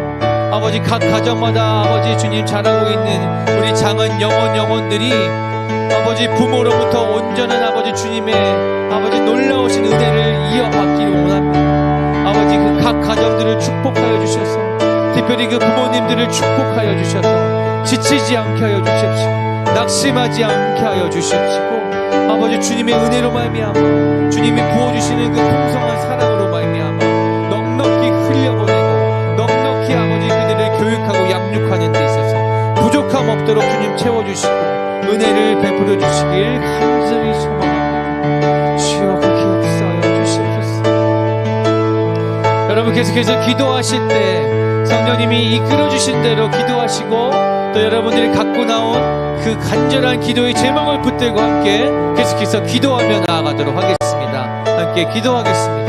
아버지 각 가정마다 아버지 주님 자라고 있는 우리 작은 영혼들이 아버지 부모로부터 온전한 아버지 주님의 아버지 놀라우신 은혜를 이어받기를 원합니다. 아버지 그 각 가정들을 축복하여 주셔서 특별히 그 부모님들을 축복하여 주셔서 지치지 않게 하여 주십시오. 낙심하지 않게 하여 주십시오. 아버지 주님의 은혜로 말미암아 주님이 부어주시는 그 풍성한 사랑으로 말미암아 넉넉히 흘려보내고 넉넉히 아버지 그들을 교육하고 양육하는 데 있어서 부족함 없도록 주님 채워주시고 은혜를 베풀어 주시길 간절히 소망합니다. 주여 그렇게 역사하여 주시옵소서. 여러분 계속해서 기도하실 때 성령님이 이끌어 주신 대로 기도하시고 또 여러분들이 갖고 나온 그 간절한 기도의 제목을 붙들고 함께 계속해서 기도하며 나아가도록 하겠습니다. 함께 기도하겠습니다.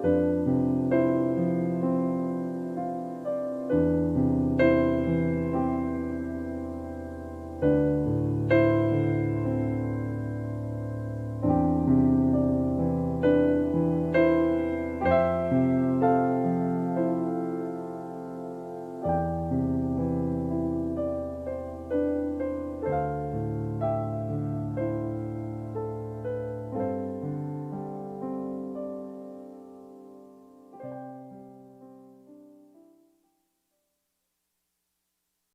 주시고